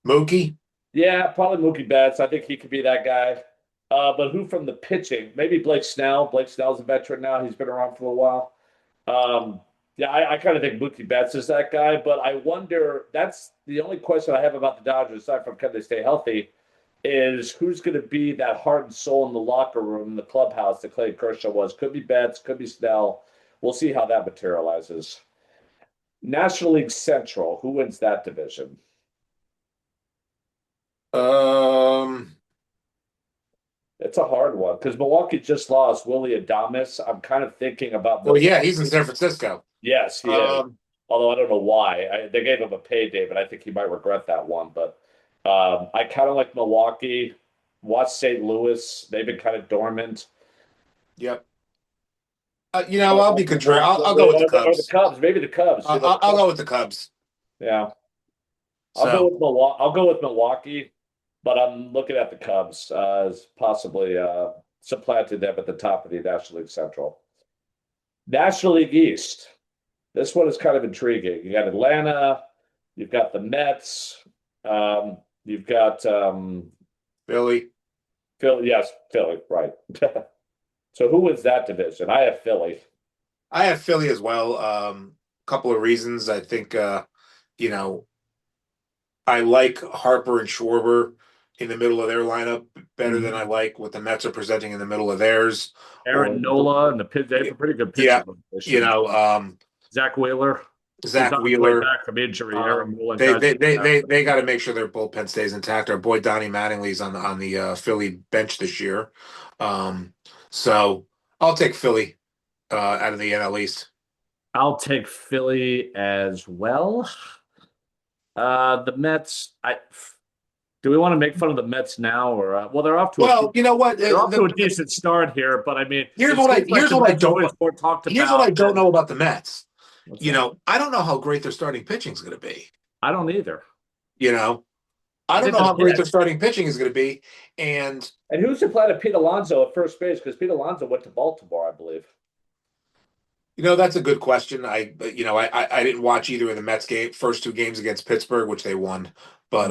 Mookie. Yeah, probably Mookie Betts. I think he could be that guy. But who from the pitching? Maybe Blake Snell. Blake Snell's a veteran now. He's been around for a while. Um, yeah, I kind of think Mookie Betts is that guy. But I wonder. That's the only question I have about the Dodgers, aside from can they stay healthy, is who's going to be that heart and soul in the locker room, in the clubhouse that Clay Kershaw was. Could be Betts. Could be Snell. We'll see how that materializes. National League Central. Who wins that division? Um, It's a hard one because Milwaukee just lost Willie Adames. I'm kind of thinking about well, yeah, he's in Milwaukee. San Francisco. Yes, he is. Um, Although I don't know why. They gave him a payday, but I think he might regret that one. But I kind of like Milwaukee. Watch St. Louis. They've been kind of dormant. yep. I'll be contrary. I'll go with the Or the Cubs. Cubs. Maybe the Cubs. I'll go with the Cubs. Yeah. So I'll go with Milwaukee, but I'm looking at the Cubs as possibly supplanting them at the top of the National League Central. National League East. This one is kind of intriguing. You got Atlanta, you've got the Mets, you've got Philly, Philly. Yes, Philly, right. So who wins that division? I have Philly. I have Philly as well. Couple of reasons. I think you know, I like Harper and Schwarber in the middle of their lineup better than I Mhm. like what the Mets are presenting in the middle of theirs. Or Aaron Nola and the pit. They have a pretty good yeah, pitching rotation. Zach Wheeler, who's Zach on his way Wheeler. back from injury. Aaron Nola They guys. they they they they got to make sure their bullpen stays intact. Our boy Donnie Mattingly's on the Philly bench this year, um, so I'll take Philly out of the NL East. I'll take Philly as well. The Mets. I do we want to make fun of the Mets now, or well, Well, you know what? they're off to a decent start here, but I mean, it seems like Here's the what I Mets are don't always more talked here's what about I don't than know about the Mets. what's that? I don't know how great their starting pitching is going to be. I don't either. You know, I I don't think know they're how great dead. their starting pitching is going to be, and And who's the plan of Pete Alonso at first base? Because Pete Alonso went to Baltimore, I believe. that's a good question. I didn't watch either of the Mets game first two games against Pittsburgh, which they won. But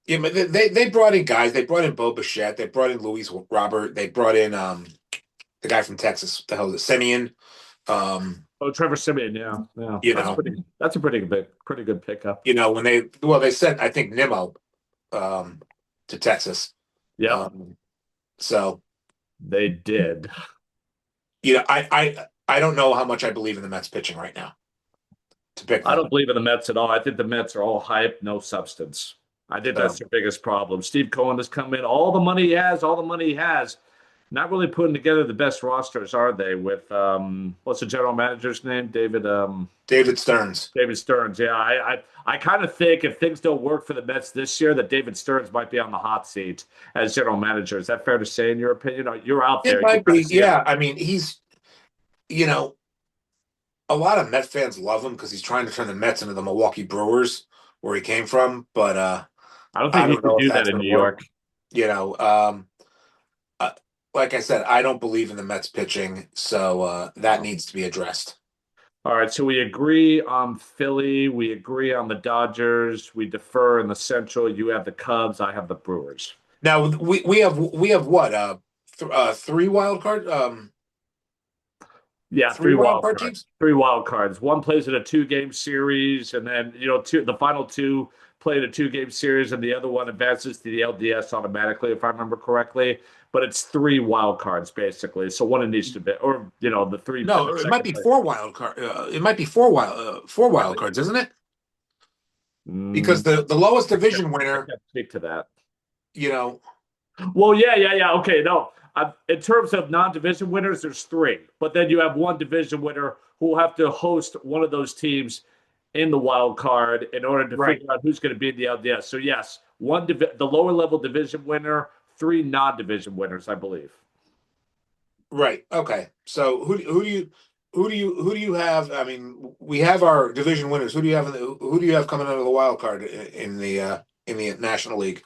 yeah, but they brought in guys. They brought in Bo Bichette. They brought in Luis Robert. They brought in the guy from Texas. The hell is it? Simeon. Um, Oh, Trevor Simeon, yeah, yeah, you know, that's a pretty good pickup. when they sent I think Nimmo um to Texas. Yep, Um, so they did. I don't know how much I believe in the Mets pitching right now to pick I them. don't believe in the Mets at all. I think the Mets are all hype, no substance. I think that's So their biggest problem. Steve Cohen has come in, all the money he has, all the money he has. Not really putting together the best rosters, are they? With what's the general manager's name? David Stearns. David Stearns. Yeah, I kind of think if things don't work for the Mets this year, that David Stearns might be on the hot seat as general manager. Is that fair to say, in your opinion? You're out It there. You might kind of be, see yeah. everything. I mean, you know, a lot of Met fans love him because he's trying to turn the Mets into the Milwaukee Brewers, where he came from. But I don't I think he don't could know if do that that's in going New to work. York. You know, um, uh, like I said, I don't believe in the Mets pitching, so that No. needs to be addressed. All right, so we agree on Philly. We agree on the Dodgers. We defer in the Central. You have the Cubs. I have the Brewers. Now we have what three wild card Yeah, three wild card teams. Three wild cards. One plays in a two-game series, and then the final two play in a two-game series, and the other one advances to the LDS automatically, if I remember correctly. But it's three wild cards basically. So one in each division, or the No, it might second be place. four wild card. It might be four wild Really? cards, isn't it? Because Mm, the lowest division I winner, can't speak to that. you know, Well, yeah. Okay, no. In terms of non-division winners, there's three, but then you have one division winner who will have to host one of those teams in the wild card in order to right, figure out who's going to be in the LDS. So yes, the lower level division winner, three non-division winners, I believe. right, okay. So who do you have? I mean, we have our division winners. Who do you have coming out of the wild card in the National League?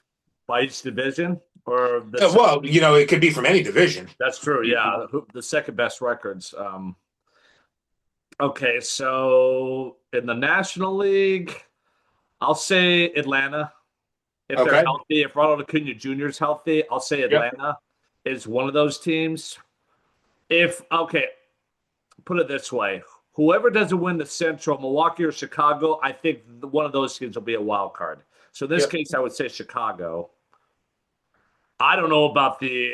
By each division, or Well, it could be from any division. that's true. Yeah, the second best records. Okay, so in the National League, I'll say Atlanta. If they're Okay. healthy, if Ronald Acuna Jr. is healthy, I'll say Yep. Atlanta is one of those teams. If okay, put it this way: whoever doesn't win the Central, Milwaukee or Chicago, I think one of those teams will be a wild card. So in this Yep. case, I would say Chicago. I don't know about the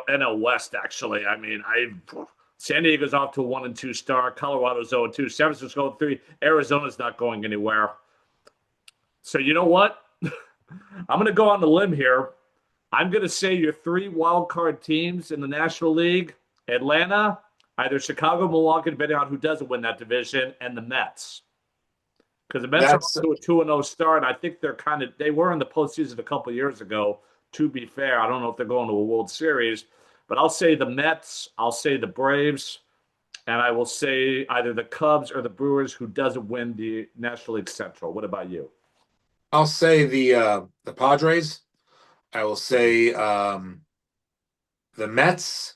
NL West. Actually, I mean, San Diego's off to a 1-2 start. Colorado's 0-2. San Francisco 3. Arizona's not going anywhere. So you know what? I'm going to go on the limb here. I'm going to say your three wild card teams in the National League: Atlanta, either Chicago, Milwaukee, depending on who doesn't win that division, and the Mets. Because the Mets are off That's to a 2-0 start. I think they were in the postseason a couple years ago. To be fair, I don't know if they're going to a World Series, but I'll say the Mets, I'll say the Braves, and I will say either the Cubs or the Brewers, who doesn't win the National League Central. What about you? I'll say the Padres. I will say the Mets.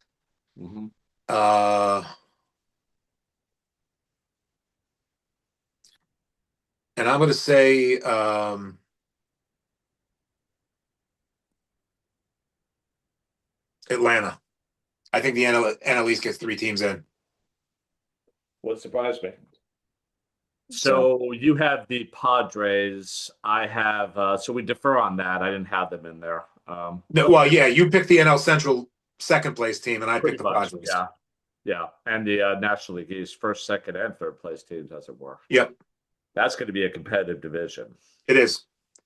Mm-hmm. Uh, and I'm going to say Atlanta. I think the NL East gets three teams in. What surprised me? So So you have the Padres. I have so we defer on that. I didn't have them in there. no, Okay, well, yeah, you picked the NL Central second place team, and I pretty picked the much. Padres. Yeah, yeah, and the National League East first, second, and third place teams, as it were. Yep, That's going to be a competitive division. it is.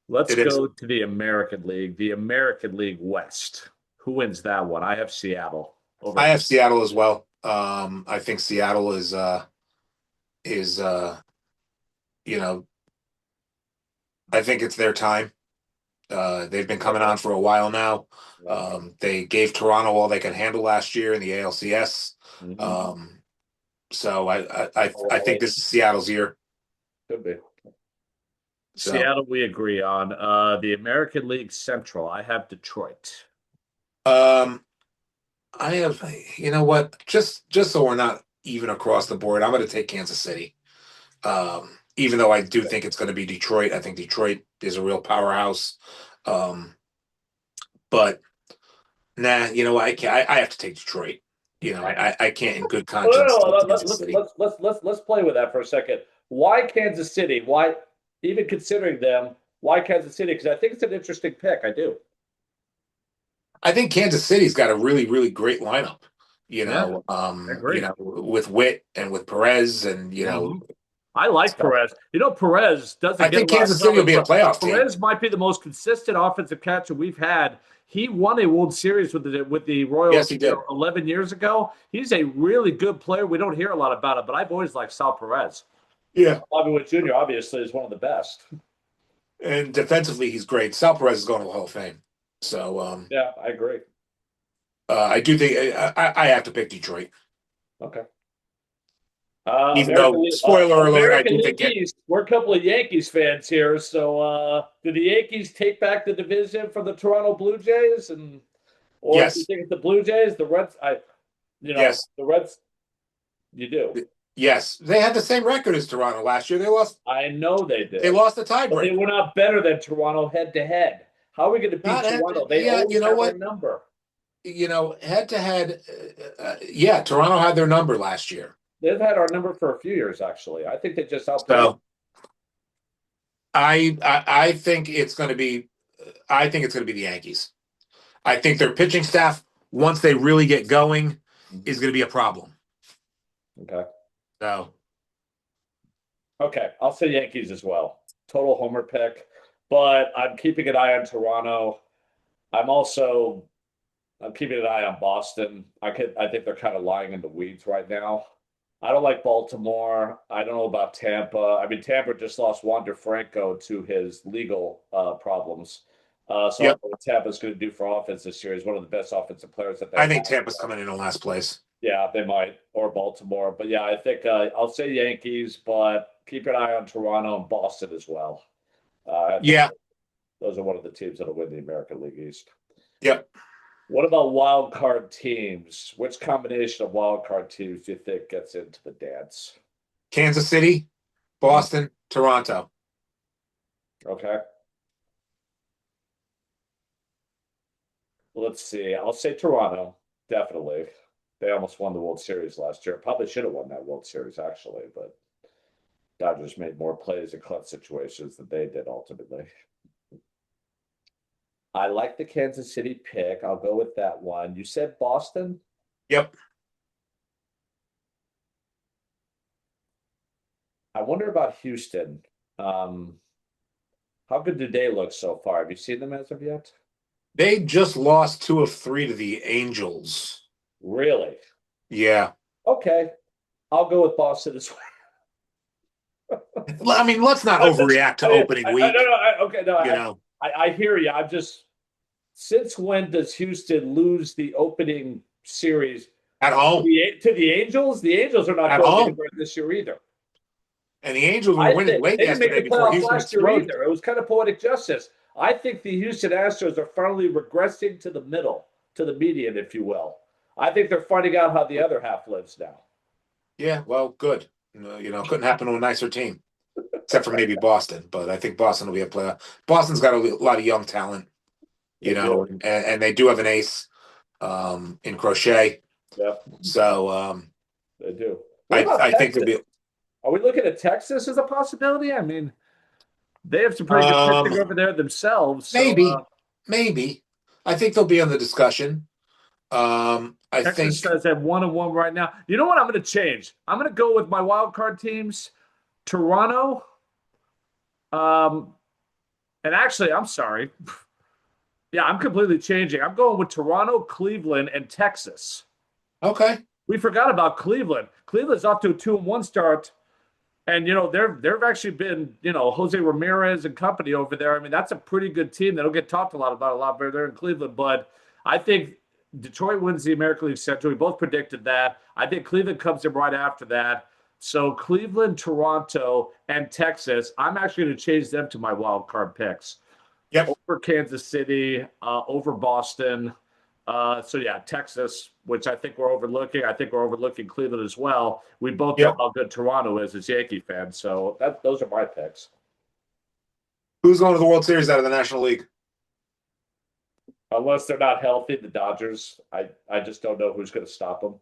Let's It is. go to the American League West. Who wins that one? I have Seattle over. I have Seattle as well. I think Seattle is you know, I think it's their time. They've been coming on for a while now. Yeah. They gave Toronto all they could handle last year in the ALCS. Mm-hmm. Um, so I think this is Seattle's year. Could be. So Seattle, we agree on. The American League Central, I have Detroit. um, I have, you know what? Just so we're not even across the board, I'm going to take Kansas City. Even though I do think it's going to be Detroit, I think Detroit is a real powerhouse. Um, but nah, you know, I can't. I have to take Detroit. You know, I can't in good Well, no, conscience no, take no, Kansas City. let's play with that for a second. Why Kansas City? Why even considering them? Why Kansas City? Because I think it's an interesting pick. I do. I think Kansas City's got a really great lineup. Yeah, I You agree. know, with Witt and with Perez, and Hmm. I like so Perez. You know, Perez doesn't I get a think lot of Kansas City will coverage, be a but playoff team. Perez might be the most consistent offensive catcher we've had. He won a World Series with the Yes, Royals, he did. 11 years ago. He's a really good player. We don't hear a lot about it, but I've always liked Sal Perez. Yeah, Bobby Witt Jr. obviously is one of the best. and defensively he's great. Sal Perez is going to the Hall of Fame. So Yeah, I agree. I do think I have to pick Detroit. Okay. Even though, spoiler alert, I American do League think East. We're a couple of Yankees fans here. So, do the Yankees take back the division from the Toronto Blue Jays, or do you yes, think it's the Blue Jays, the Reds? yes, The Reds. You do. yes. They had the same record as Toronto last year. They lost. I know they They did, lost the but they tiebreaker. were not better than Toronto head to head. How are we going to beat Not head. Toronto? They Yeah, you always know have our what? number. You know, head to head. Yeah, Toronto had their number last year. They've had our number for a few years, actually. I think they just outplayed. So I think it's going to be. I think it's going to be the Yankees. I think their pitching staff, once they really get going, is Mhm. going to be a problem. Okay. So Okay, I'll say Yankees as well. Total homer pick, but I'm keeping an eye on Toronto. I'm also I'm keeping an eye on Boston. I think they're kind of lying in the weeds right now. I don't like Baltimore. I don't know about Tampa. I mean, Tampa just lost Wander Franco to his legal problems. So I don't yep, know what Tampa's going to do for offense this year. He's one of the best offensive players that they I have. think Tampa's coming in last place. Yeah, they might, or Baltimore. But yeah, I think I'll say Yankees, but keep an eye on Toronto and Boston as well. I think Yeah, those are one of the teams that'll win the American League East. yep. What about wild card teams? Which combination of wild card teams do you think gets into the dance? Kansas City, Mhm. Boston, Toronto. Okay, let's see. I'll say Toronto, definitely. They almost won the World Series last year. Probably should have won that World Series actually, but Dodgers made more plays in clutch situations than they did ultimately. I like the Kansas City pick. I'll go with that one. You said Boston? Yep. I wonder about Houston. Um, how good do they look so far? Have you seen them as of yet? They just lost two of three to the Angels. Really? Yeah. Okay. I'll go with Boston as I mean, let's not well. overreact to opening No, week. no, okay, no, You know, I hear you. I'm just, since when does Houston lose the opening series at home, to the Angels? The Angels are not at going home. anywhere this year either. And the Angels were I winning think late they didn't make yesterday the before playoffs Houston last year exploded. either. It was kind of poetic justice. I think the Houston Astros are finally regressing to the middle, to the median, if you will. I think they're finding out how the other half lives now. Yeah, well, good. Couldn't happen to a nicer team, except for maybe Boston. But I think Boston will be a player. Boston's got a lot of young talent, They do. and they do have an ace in Crochet. Yep, So they do. What I about I think there'll Texas? be Are we looking at Texas as a possibility? I mean, they have some pretty good pitching um over there themselves. So maybe I think they'll be on the discussion. I Texas think says at 1-1 right now. You know what? I'm going to change. I'm going to go with my wild card teams. Toronto. Um, and actually, I'm sorry. Yeah, I'm completely changing. I'm going with Toronto, Cleveland, and Texas. okay. We forgot about Cleveland. Cleveland's off to a 2-1 start. And they've actually been, Jose Ramirez and company over there. I mean, that's a pretty good team. They don't get talked about a lot better there in Cleveland. But I think Detroit wins the American League Central. We both predicted that. I think Cleveland comes in right after that. So Cleveland, Toronto, and Texas. I'm actually going to change them to my wild card picks Yep. over Kansas City, over Boston. So yeah, Texas, which I think we're overlooking. I think we're overlooking Cleveland as well. We both know Yep. how good Toronto is as Yankee fans. So those are my picks. Who's going to the World Series out of the National League? Unless they're not healthy, the Dodgers. I just don't know who's going to stop them.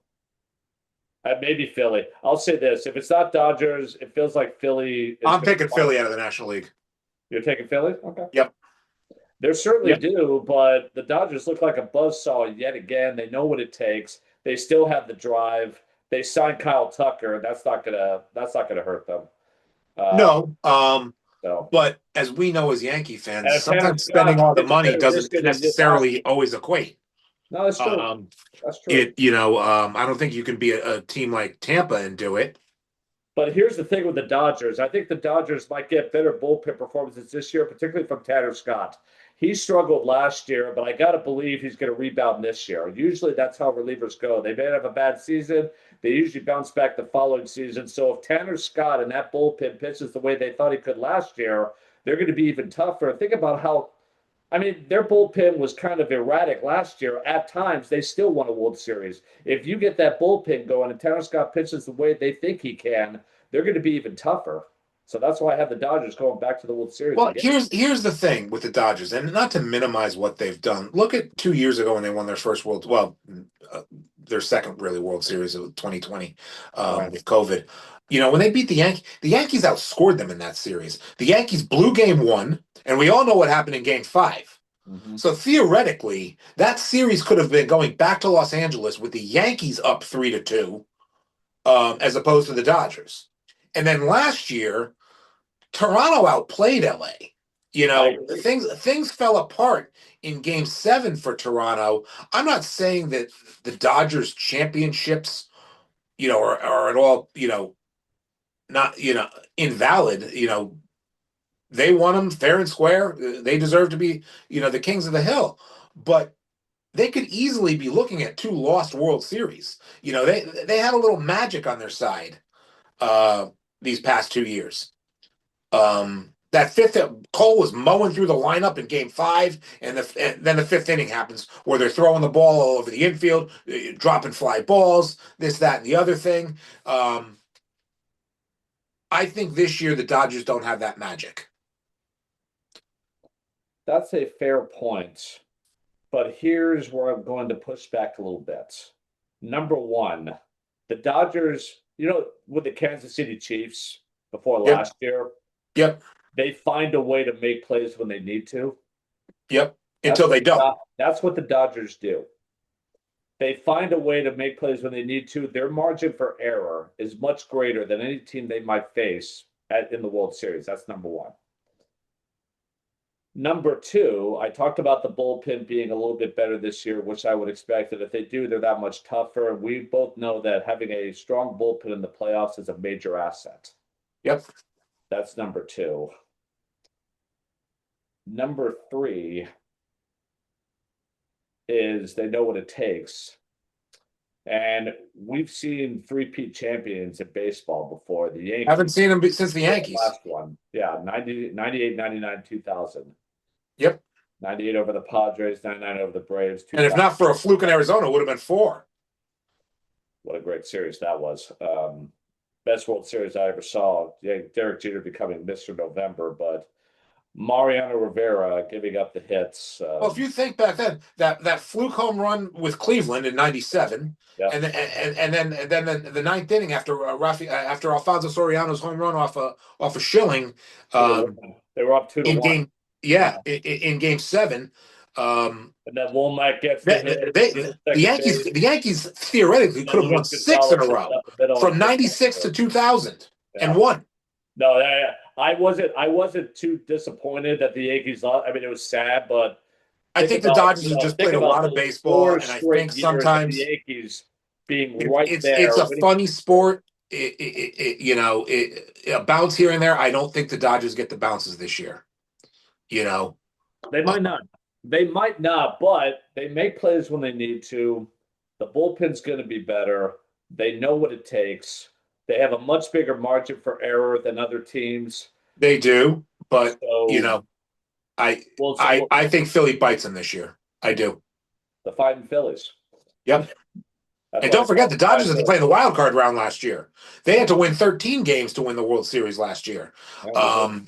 Maybe Philly. I'll say this: if it's not Dodgers, it feels like Philly is I'm going picking to. Philly out of the National League. You're taking Philly? Okay. Yep. They certainly Yep. do, but the Dodgers look like a buzzsaw yet again. They know what it takes. They still have the drive. They signed Kyle Tucker. That's not gonna hurt them. Uh, No. so But as we know as Yankee and fans, if Tanner sometimes spending Scott all the pitches money better this doesn't year than he did last necessarily year, always equate. no, that's true. Um, That's true. I don't think you can be a team like Tampa and do it. But here's the thing with the Dodgers. I think the Dodgers might get better bullpen performances this year, particularly from Tanner Scott. He struggled last year, but I got to believe he's going to rebound this year. Usually that's how relievers go. They may have a bad season. They usually bounce back the following season. So if Tanner Scott and that bullpen pitches the way they thought he could last year, they're going to be even tougher. Think about how I mean, their bullpen was kind of erratic last year. At times, they still won a World Series. If you get that bullpen going and Tanner Scott pitches the way they think he can, they're going to be even tougher. So that's why I have the Dodgers going back to the World Series Well, again. here's the thing with the Dodgers, and not to minimize what they've done. Look at 2 years ago when they won their first uh, their second really World Series of 2020 Right. with COVID. When they beat the Yankees outscored them in that series. The Yankees blew Game 1, and we all know what happened in Game 5. Mm-hmm. So theoretically, that series could have been going back to Los Angeles with the Yankees up 3-2, as opposed to the Dodgers. And then last year, Toronto outplayed LA. I agree. Things fell apart in Game 7 for Toronto. I'm not saying that the Dodgers championships, are at all, not, invalid. They won them fair and square. They deserve to be, the kings of the hill. But they could easily be looking at two lost World Series. They had a little magic on their side these past 2 years. That fifth, Cole was mowing through the lineup in Game 5, and then the fifth inning happens where they're throwing the ball all over the infield, dropping fly balls, this, that, and the other thing. I think this year the Dodgers don't have that magic. That's a fair point. But here's where I'm going to push back a little bit. Number one, the Dodgers, with the Kansas City Chiefs before Yep, last year, yep, they find a way to make plays when they need to. yep. That's Until what they don't. that's what the Dodgers do. They find a way to make plays when they need to. Their margin for error is much greater than any team they might face in the World Series. That's number one. Number two, I talked about the bullpen being a little bit better this year, which I would expect that if they do, they're that much tougher. And we both know that having a strong bullpen in the playoffs is a major asset. Yep. That's number two. Number three is they know what it takes. And we've seen three-peat champions in baseball before. The Haven't Yankees seen him since the were the Yankees. last one. Yeah, 90, 98, 99, 2000. Yep. 98 over the Padres, 99 over the Braves, And if 2000. not for a fluke in Arizona, it would have been four. What a great series that was. Best World Series I ever saw. Yeah, Derek Jeter becoming Mr. November, but Mariano Rivera giving up the hits. Well, if you think back then, that fluke home run with Cleveland in '97, Yep. and then the ninth inning after after Alfonso Soriano's home run off a Schilling, They were um, winning. They were up 2 to in 1. game Yeah. in game seven. And then Womack gets the They, hit, the second Yankees base. the Yankees theoretically And could have Luis won six in Gonzalez a hits row up the middle and from hits it. '96 to 2000 and Yeah. won. No, I wasn't too disappointed that the Yankees lost. I mean, it was sad, but I think the Dodgers have just think played a about lot of those baseball, four and I straight think years of the sometimes Yankees being right it's there, a winning. funny sport. A bounce here and there. I don't think the Dodgers get the bounces this year. You know, They uh, might not. They might not, but they make plays when they need to. The bullpen's going to be better. They know what it takes. They have a much bigger margin for error than other teams. they do, but you So know, I we'll I think Philly bites them this year. I do. the Fighting Phillies. Yep. That's And why don't I call forget, the them the Dodgers Fighting had to Phillies. play in the wild card round last year. They had to win 13 games to win the World Series last year. Yeah, they did. Um,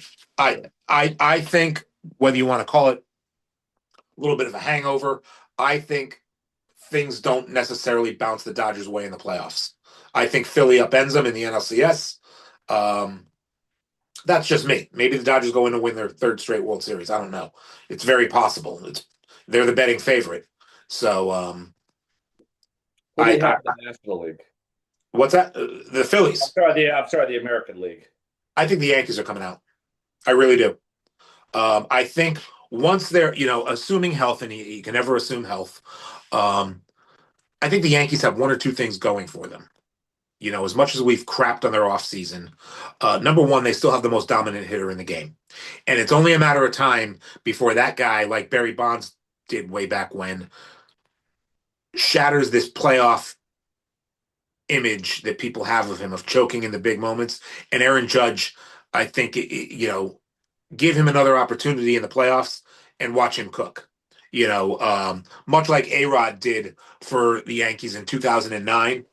I think whether you want to call it a little bit of a hangover, I think things don't necessarily bounce the Dodgers' way in the playoffs. I think Philly upends them in the NLCS. Um, that's just me. Maybe the Dodgers go in to win their third straight World Series. I don't know. It's very possible. They're the betting favorite. So Who do you I have in the National League? what's that? The Phillies. I'm sorry, the American League. I think the Yankees are coming out. I really do. I think once they're, assuming health, and you can never assume health, I think the Yankees have one or two things going for them. As much as we've crapped on their offseason, number one, they still have the most dominant hitter in the game. And it's only a matter of time before that guy, like Barry Bonds did way back when, shatters this playoff image that people have of him of choking in the big moments. And Aaron Judge, I think, give him another opportunity in the playoffs and watch him cook. Much like A-Rod did for the Yankees in 2009.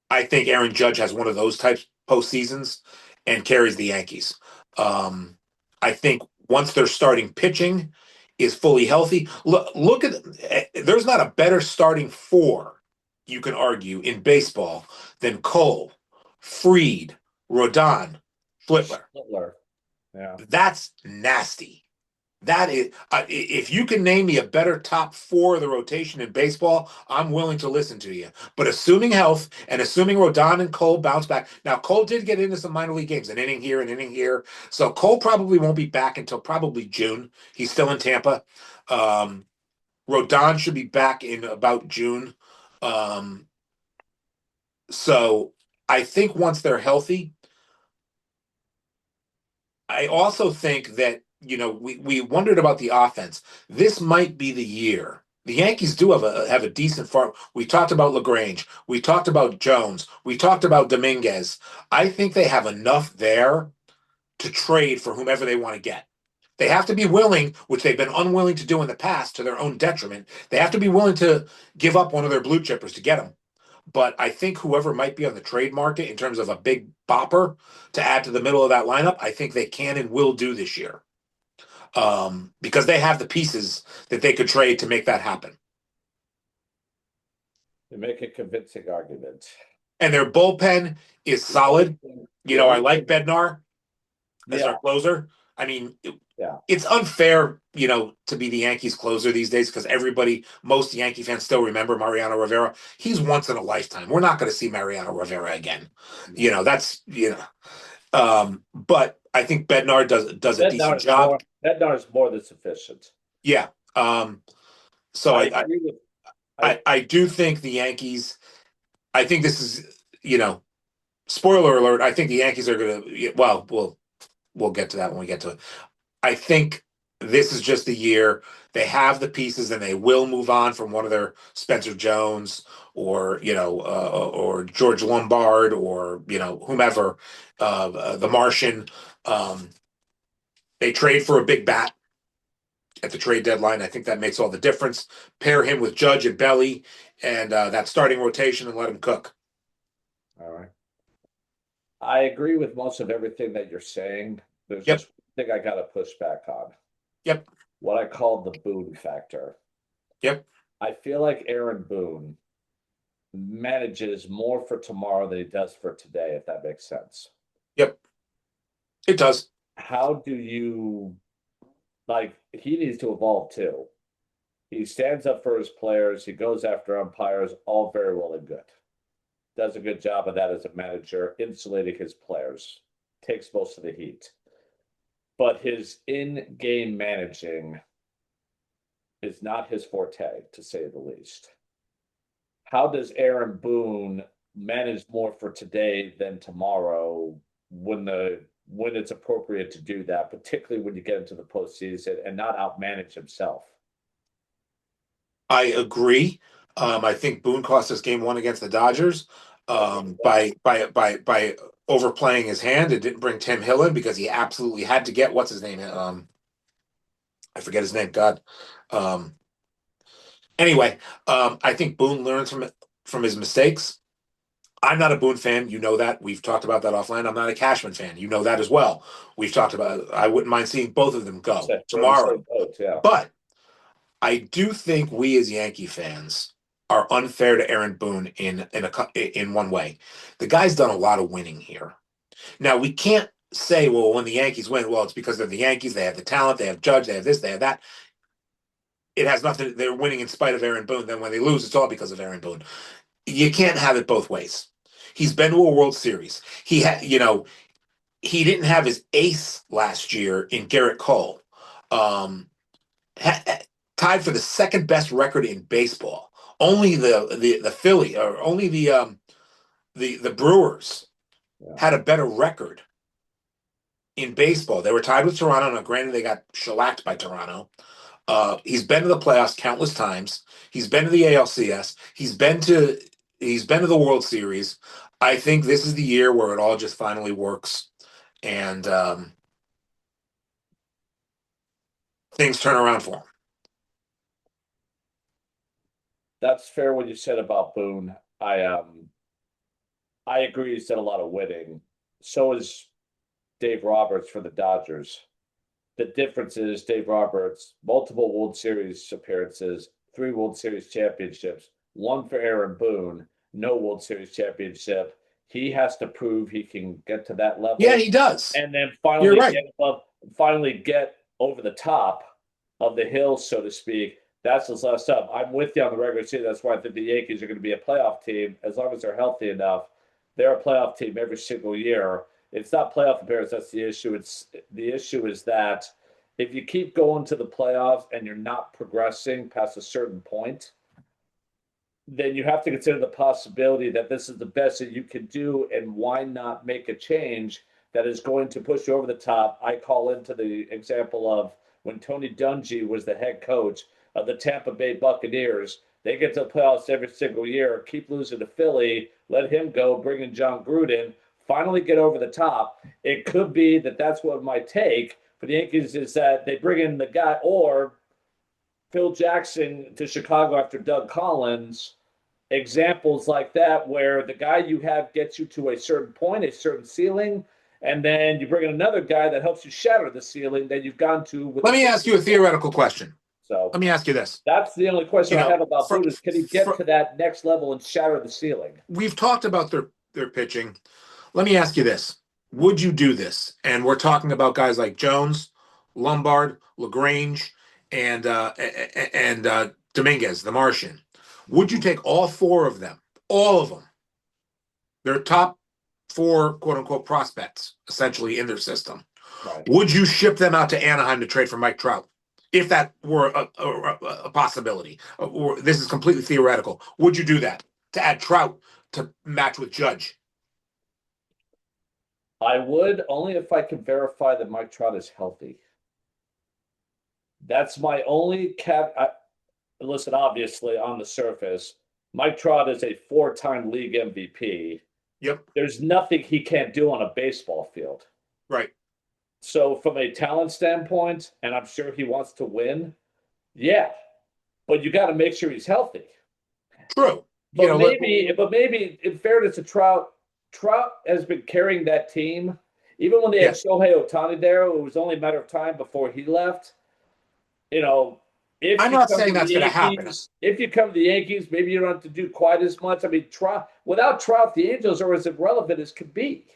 I think Aaron Judge has one of those types postseasons and carries the Yankees. Um, I think once their starting pitching is fully healthy, look at there's not a better starting four you can argue in baseball than Cole, Freed, Rodon, Flitler. Hitler. Yeah. That's nasty. That is, if you can name me a better top four of the rotation in baseball, I'm willing to listen to you. But assuming health and assuming Rodon and Cole bounce back. Now, Cole did get into some minor league games, an inning here, an inning here. So Cole probably won't be back until probably June. He's still in Tampa. Um, Rodon should be back in about June. Um, so I think once they're healthy, I also think that, we wondered about the offense. This might be the year. The Yankees do have a decent farm. We talked about LaGrange. We talked about Jones. We talked about Dominguez. I think they have enough there to trade for whomever they want to get. They have to be willing, which they've been unwilling to do in the past to their own detriment. They have to be willing to give up one of their blue chippers to get them. But I think whoever might be on the trade market in terms of a big bopper to add to the middle of that lineup, I think they can and will do this year. Because they have the pieces that they could trade to make that happen. You make a convincing argument. And their bullpen is solid. I like Bednar as Yeah. our closer. I mean, Yeah. it's unfair, to be the Yankees closer these days because most Yankee fans still remember Mariano Rivera. He's once in a lifetime. We're not going to see Mariano Rivera again. But I think Bednar does a decent job. Bednar is more than sufficient. Yeah. So I I, agree with. I do think the Yankees. I think this is spoiler alert. I think the Yankees are going to. Well, we'll get to that when we get to it. I think this is just the year. They have the pieces, and they will move on from one of their Spencer Jones or or George Lombard or whomever, the Martian. Um, they trade for a big bat at the trade deadline. I think that makes all the difference. Pair him with Judge and Belly and that starting rotation and let him cook. All right. I agree with most of everything that you're saying. There's Yep. just one thing I got to push back on. Yep. What I call the Boone factor. Yep. I feel like Aaron Boone manages more for tomorrow than he does for today, if that makes sense. Yep. It does. How do you he needs to evolve too. He stands up for his players, he goes after umpires, all very well and good. Does a good job of that as a manager, insulating his players, takes most of the heat. But his in-game managing is not his forte, to say the least. How does Aaron Boone manage more for today than tomorrow when it's appropriate to do that, particularly when you get into the postseason and not outmanage himself? I agree. I think Boone cost us game one against the Dodgers by overplaying his hand. It didn't bring Tim Hill in because he absolutely had to get what's his name. I forget his name. God. Um, anyway, I think Boone learns from his mistakes. I'm not a Boone fan. You know that. We've talked about that offline. I'm not a Cashman fan. You know that as well. We've talked about. I wouldn't mind seeing both of them go We're in the tomorrow. same boat, yeah. But I do think we as Yankee fans are unfair to Aaron Boone in one way. The guy's done a lot of winning here. Now we can't say, well, when the Yankees win, well, it's because they're the Yankees. They have the talent. They have Judge. They have this. They have that. It has nothing. They're winning in spite of Aaron Boone. Then when they lose, it's all because of Aaron Boone. You can't have it both ways. He's been to a World Series. He had, he didn't have his ace last year in Garrett Cole. Um, ha- Tied for the second best record in baseball. Only the Philly or only the Brewers Yeah. had a better record in baseball. They were tied with Toronto. Now, granted, they got shellacked by Toronto. He's been to the playoffs countless times. He's been to the ALCS. He's been to the World Series. I think this is the year where it all just finally works, and things turn around for him. That's fair what you said about Boone. I agree he's done a lot of winning. So is Dave Roberts for the Dodgers. The difference is Dave Roberts, multiple World Series appearances, three World Series championships, one for Aaron Boone, no World Series championship. He has to prove he can get to that Yeah, level he does. and then You're right. finally get over the top of the hill, so to speak. That's his last up. I'm with you on the regular season. That's why I think the Yankees are going to be a playoff team as long as they're healthy enough. They're a playoff team every single year. It's not playoff appearance that's the issue. It's the issue is that if you keep going to the playoffs and you're not progressing past a certain point, then you have to consider the possibility that this is the best that you can do, and why not make a change that is going to push you over the top? I call into the example of when Tony Dungy was the head coach of the Tampa Bay Buccaneers. They get to the playoffs every single year, keep losing to Philly, let him go, bring in John Gruden, finally get over the top. It could be that that's what it might take for the Yankees is that they bring in the guy, or Phil Jackson to Chicago after Doug Collins, examples like that where the guy you have gets you to a certain point, a certain ceiling, and then you bring in another guy that helps you shatter the ceiling that you've gone to with Let the me ask you a theoretical question. so Let me ask you this. that's the only question You I know, have about for, Boone is can he get for, to that next level and shatter the ceiling? we've talked about their pitching. Let me ask you this. Would you do this? And we're talking about guys like Jones, Lombard, LaGrange, and Dominguez, the Martian. Would you take all four of them, all of them, their top four quote unquote prospects, essentially in their system? Right. Would you ship them out to Anaheim to trade for Mike Trout? If that were a possibility, or this is completely theoretical, would you do that to add Trout to match with Judge? I would only if I could verify that Mike Trout is healthy. That's my only cap. Listen, obviously, on the surface, Mike Trout is a four-time league MVP. Yep. There's nothing he can't do on a baseball field. Right. So, from a talent standpoint, and I'm sure he wants to win, yeah, but you got to make sure he's healthy. True. You But know, maybe, but maybe, in fairness to Trout, Trout has been carrying that team. Even when they had yeah. Shohei Ohtani there, it was only a matter of time before he left. You know, if I'm you not come to saying the that's going to happen. Yankees, if you come to the Yankees, maybe you don't have to do quite as much. I mean, Trout without Trout, the Angels are as irrelevant as could be.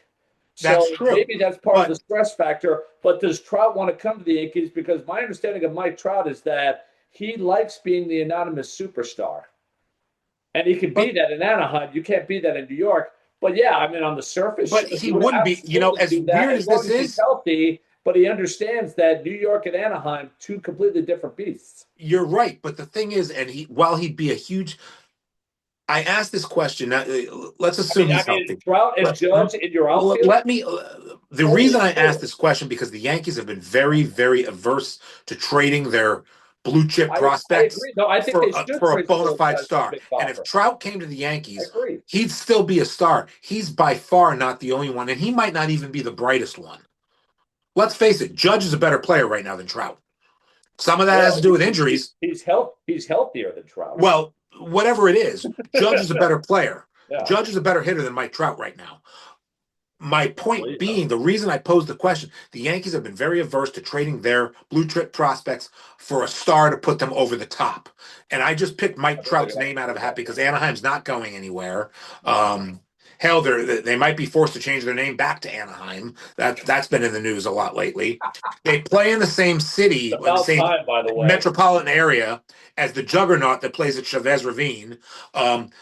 That's So true. maybe that's part of the But stress factor. But does Trout want to come to the Yankees? Because my understanding of Mike Trout is that he likes being the anonymous superstar. And he could be but that in Anaheim. You can't be that in New York. But yeah, I mean, on the surface, but sure, he he would wouldn't be, absolutely as do that weird as as long this as he's is, healthy. But he understands that New York and Anaheim, two completely different beasts. you're right. But the thing is, and while he'd be a huge, I asked this question. Now, let's assume I he's mean, healthy. Trout and Let, Judge in your outfield, let me. The holy reason I asked shit! this question because the Yankees have been very, very averse to trading their blue chip I prospects agree. No, I think they should for a trade some of bona those fide guys for a star. big And if offer. Trout came to the I Yankees, agree. he'd still be a star. He's by far not the only one, and he might not even be the brightest one. Let's face it, Judge is a better player right now than Trout. Some of that has to Well, do with injuries. he's healthier than Trout. Well, whatever it is, Judge is a better player. Yeah, Judge is a better hitter than Mike Trout right now. My point yeah. being, the reason I posed the question, the Yankees have been very averse to trading their blue chip prospects for a star to put them over the top. And I just picked I Mike think they're Trout's gonna have name to out of do a hat that. because Anaheim's not going anywhere. No, Hell, they might be forced to change their name back to Anaheim. That's been in the news a lot lately. They play in the same city, it's in the about same time. By the way, metropolitan area as the juggernaut that plays at Chavez Ravine.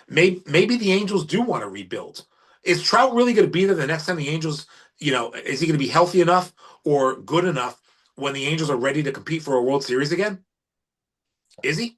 Maybe the Angels do want to rebuild. Is Trout really going to be there the next time the Angels? Is he going to be healthy enough or good enough when the Angels are ready to compete for a World Series again? Is he?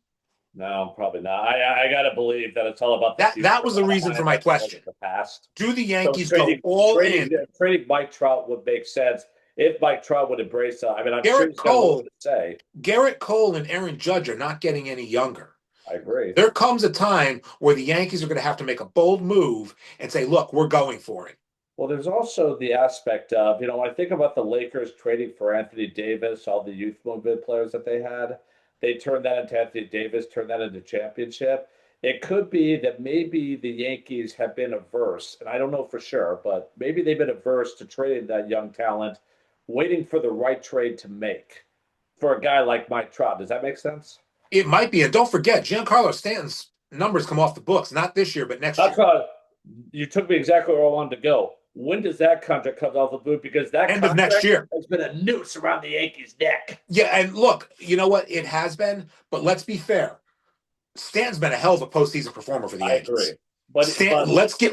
no, probably not. I gotta believe that it's all about the That future was of the reason for Anaheim my as opposed question. to the past. Do the So Yankees go all in? trading Mike Trout would make sense if Mike Trout would embrace. I mean, I'm sure Garrett he's got a little bit Cole, to say. Garrett Cole, and Aaron Judge are not getting any younger. I agree. There comes a time where the Yankees are going to have to make a bold move and say, "Look, we're going for it." Well, there's also the aspect of, when I think about the Lakers trading for Anthony Davis, all the youth movement players that they had, they turned that into Anthony Davis, turned that into championship. It could be that maybe the Yankees have been averse, and I don't know for sure, but maybe they've been averse to trading that young talent, waiting for the right trade to make for a guy like Mike Trout. Does that make sense? It might be, and don't forget, Giancarlo Stanton's numbers come off the books, not this year, but next That's year, why you took me exactly where I wanted to go. When does that contract come off the boot? Because that end of next contract year. has been a noose around the Yankees' neck. Yeah, and look, you know what? It has been, but let's be fair. Stanton's been a hell of a postseason performer for the I agree, Yankees. but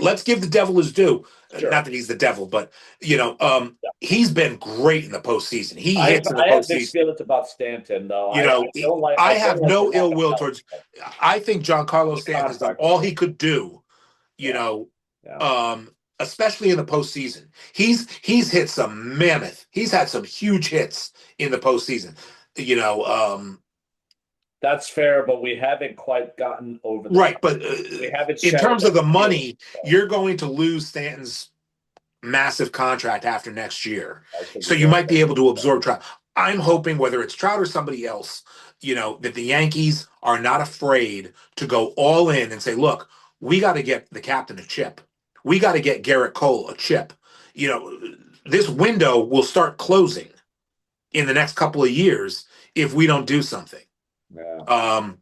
Let's give the devil his due. sure, Not that he's the devil, but yeah. he's been great in the postseason. He hits in the I have mixed postseason. feelings about Stanton though. I I don't have like the no lack ill of will health towards. I think Giancarlo the Stanton has done contract all too. he could do. You Yeah, know, yeah. um, especially in the postseason. He's hit some mammoth. He's had some huge hits in the postseason. You know, That's fair, but we haven't quite gotten over the right. hump. But We haven't in shattered terms of that the ceiling. money, So you're going to lose Stanton's massive contract after next year. I should So be you very might be able to absorb Trout. I'm hoping whether it's Trout or somebody else, that the Yankees are not afraid to go all in and say, look, we got to get the captain a chip. We got to get Garrett Cole a chip. You know, this window will start closing in the next couple of years if we don't do something. yeah. Um,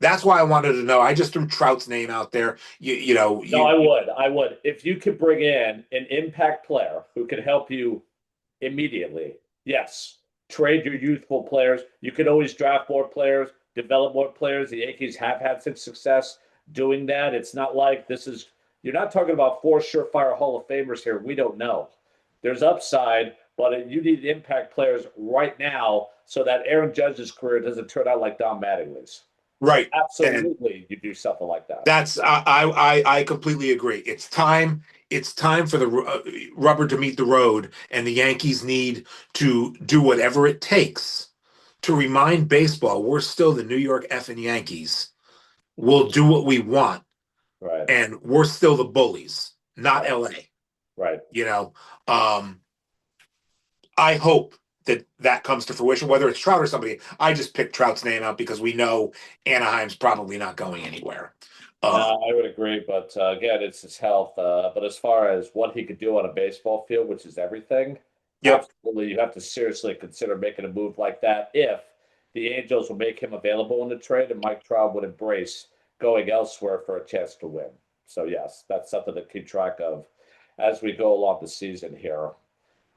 that's why I wanted to know. I just threw Trout's name out there. You know, No, I would. I would. If you could bring in an impact player who could help you immediately, yes. Trade your youthful players. You could always draft more players, develop more players. The Yankees have had some success doing that. It's not like you're not talking about four surefire Hall of Famers here. We don't know. There's upside, but you need impact players right now so that Aaron Judge's career doesn't turn out like Don Mattingly's. So right. And absolutely, you do something like that. that's I completely agree. It's time. It's time for the rubber to meet the road, and the Yankees need to do whatever it takes to remind baseball, we're still the New York effing Yankees. We'll do what we want, Right, and we're still the bullies, not right, LA. right. You know, um, I hope that that comes to fruition, whether it's Trout or somebody. I just picked Trout's name out because we know Anaheim's probably not going anywhere. No, Um, I would agree, but again, it's his health. But as far as what he could do on a baseball field, which is everything, yep, absolutely, you have to seriously consider making a move like that if the Angels will make him available in the trade, and Mike Trout would embrace going elsewhere for a chance to win. So yes, that's something to keep track of as we go along the season here.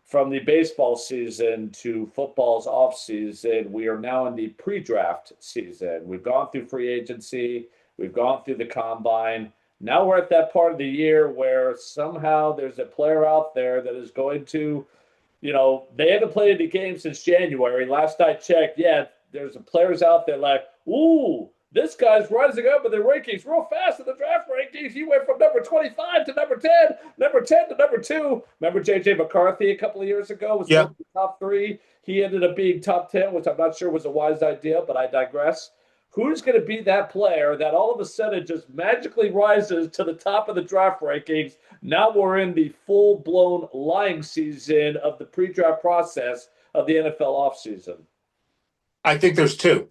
From the baseball season to football's off season, we are now in the pre-draft season. We've gone through free agency, we've gone through the combine. Now we're at that part of the year where somehow there's a player out there that is going to, they haven't played any games since January. Last I checked, yeah, there's some players out there like, ooh, this guy's rising up in the rankings real fast in the draft rankings. He went from number 25 to number 10 to number 2. Remember J.J. McCarthy a couple of years ago was yep. supposed to be top 3. He ended up being top 10, which I'm not sure was a wise idea, but I digress. Who's going to be that player that all of a sudden just magically rises to the top of the draft rankings? Now we're in the full-blown lying season of the pre-draft process of the NFL offseason. I think there's two.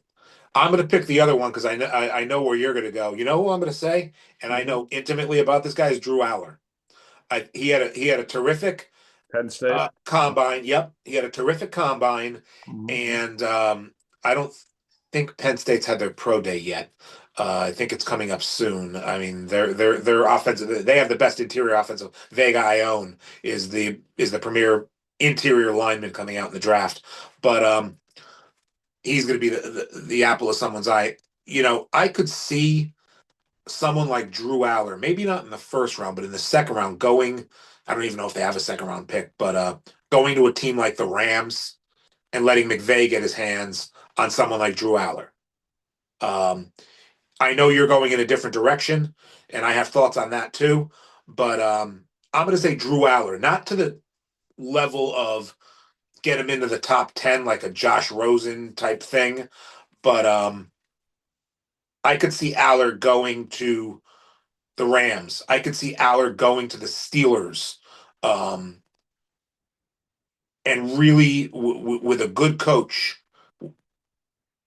I'm going to pick the other one because I know where you're going to go. You know who I'm going to say, and I Mm-hmm. know intimately about this guy is Drew Aller. He had a terrific Penn State. combine. Yep, he had a terrific combine, Mm-hmm. and I don't think Penn State's had their pro day yet. I think it's coming up soon. I mean, their offensive. They have the best interior offensive. Vega Ione is the premier interior lineman coming out in the draft, but he's going to be the apple of someone's eye. I could see someone like Drew Aller, maybe not in the first round, but in the second round, going. I don't even know if they have a second round pick, but going to a team like the Rams and letting McVay get his hands on someone like Drew Aller. Um, I know you're going in a different direction, and I have thoughts on that too. But I'm going to say Drew Aller, not to the level of get him into the top 10 like a Josh Rosen type thing, but I could see Aller going to the Rams. I could see Aller going to the Steelers, um, and really with a good coach,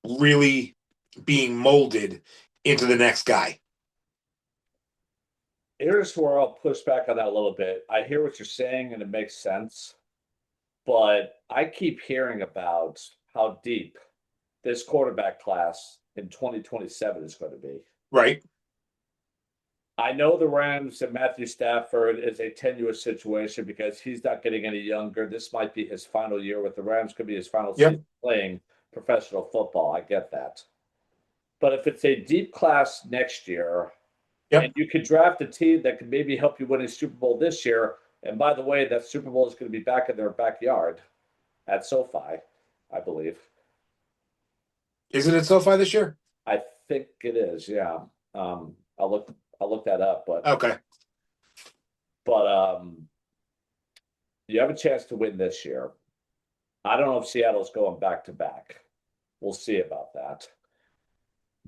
really being molded into the next guy. Here's where I'll push back on that a little bit. I hear what you're saying and it makes sense, but I keep hearing about how deep this quarterback class in 2027 is going to be. Right? I know the Rams and Matthew Stafford is a tenuous situation because he's not getting any younger. This might be his final year with the Rams, could be his final Yep. season playing professional football. I get that. But if it's a deep class next year, and Yep. you could draft a team that could maybe help you win a Super Bowl this year, and by the way, that Super Bowl is going to be back in their backyard at SoFi, I believe. Isn't it SoFi this year? I think it is, yeah. Um, I'll look I'll look that up, but Okay. but you have a chance to win this year. I don't know if Seattle's going back to back. We'll see about that.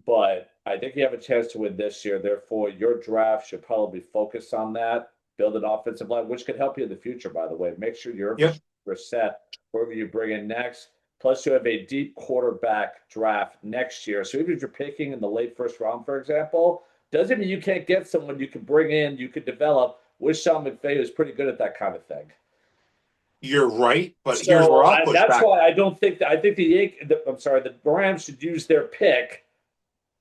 But I think you have a chance to win this year. Therefore, your draft should probably focus on that, build an offensive line, which could help you in the future, by the way. Make sure your Yep. infrastructure is set wherever you bring in next. Plus, you have a deep quarterback draft next year. So even if you're picking in the late first round, for example, doesn't mean you can't get someone you can bring in, you could develop. Wish Sean McVay is pretty good at that kind of thing. You're right, but here's where So I'll push that's back. why I don't think that I think I'm sorry, the Rams should use their pick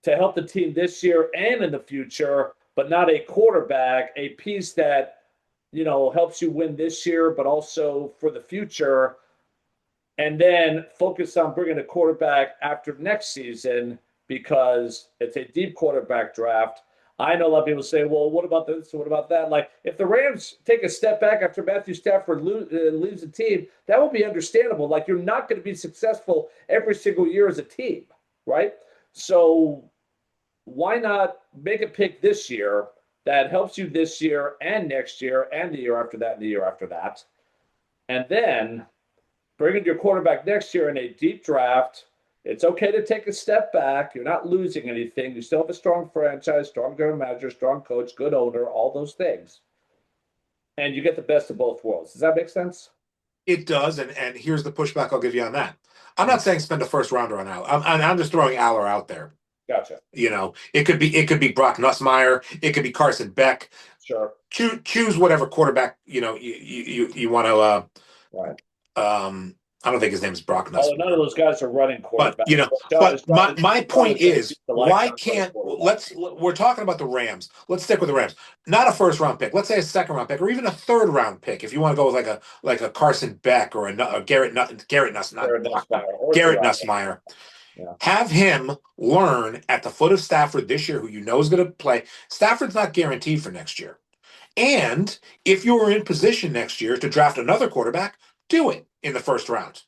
to help the team this year and in the future, but not a quarterback, a piece that helps you win this year, but also for the future. And then focus on bringing a quarterback after next season because it's a deep quarterback draft. I know a lot of people say, well, what about this? What about that? Like, if the Rams take a step back after Matthew Stafford leaves the team, that will be understandable. Like, you're not going to be successful every single year as a team, right? So, why not make a pick this year that helps you this year and next year and the year after that and the year after that? And then bring in your quarterback next year in a deep draft It's okay to take a step back. You're not losing anything. You still have a strong franchise, strong general manager, strong coach, good owner, all those things. And you get the best of both worlds. Does that make sense? It does, and here's the pushback I'll give you on that. I'm Mhm. not saying spend a first rounder on Aller. I'm just throwing Aller out there. Gotcha. It could be Brock Nussmeier, it could be Carson Beck. Sure. Choose whatever quarterback you want to. Right. I don't think his name is Brock Although none of Nussmeier. those guys are running But quarterbacks. you know, As but John, my John point is saying, is, the why lifetime running can't quarterback. we're talking about the Rams. Let's stick with the Rams. Not a first round pick. Let's say a second round pick, or even a third round pick, if you want to go with like a Carson Beck or a Garrett Nuss, not Jared Nussmeier or Garrett Terrell. Nussmeier. Yeah. Have him learn at the foot of Stafford this year, who you know is going to play. Stafford's not guaranteed for next year. And if you were in position next year to draft another quarterback, do it in the first round.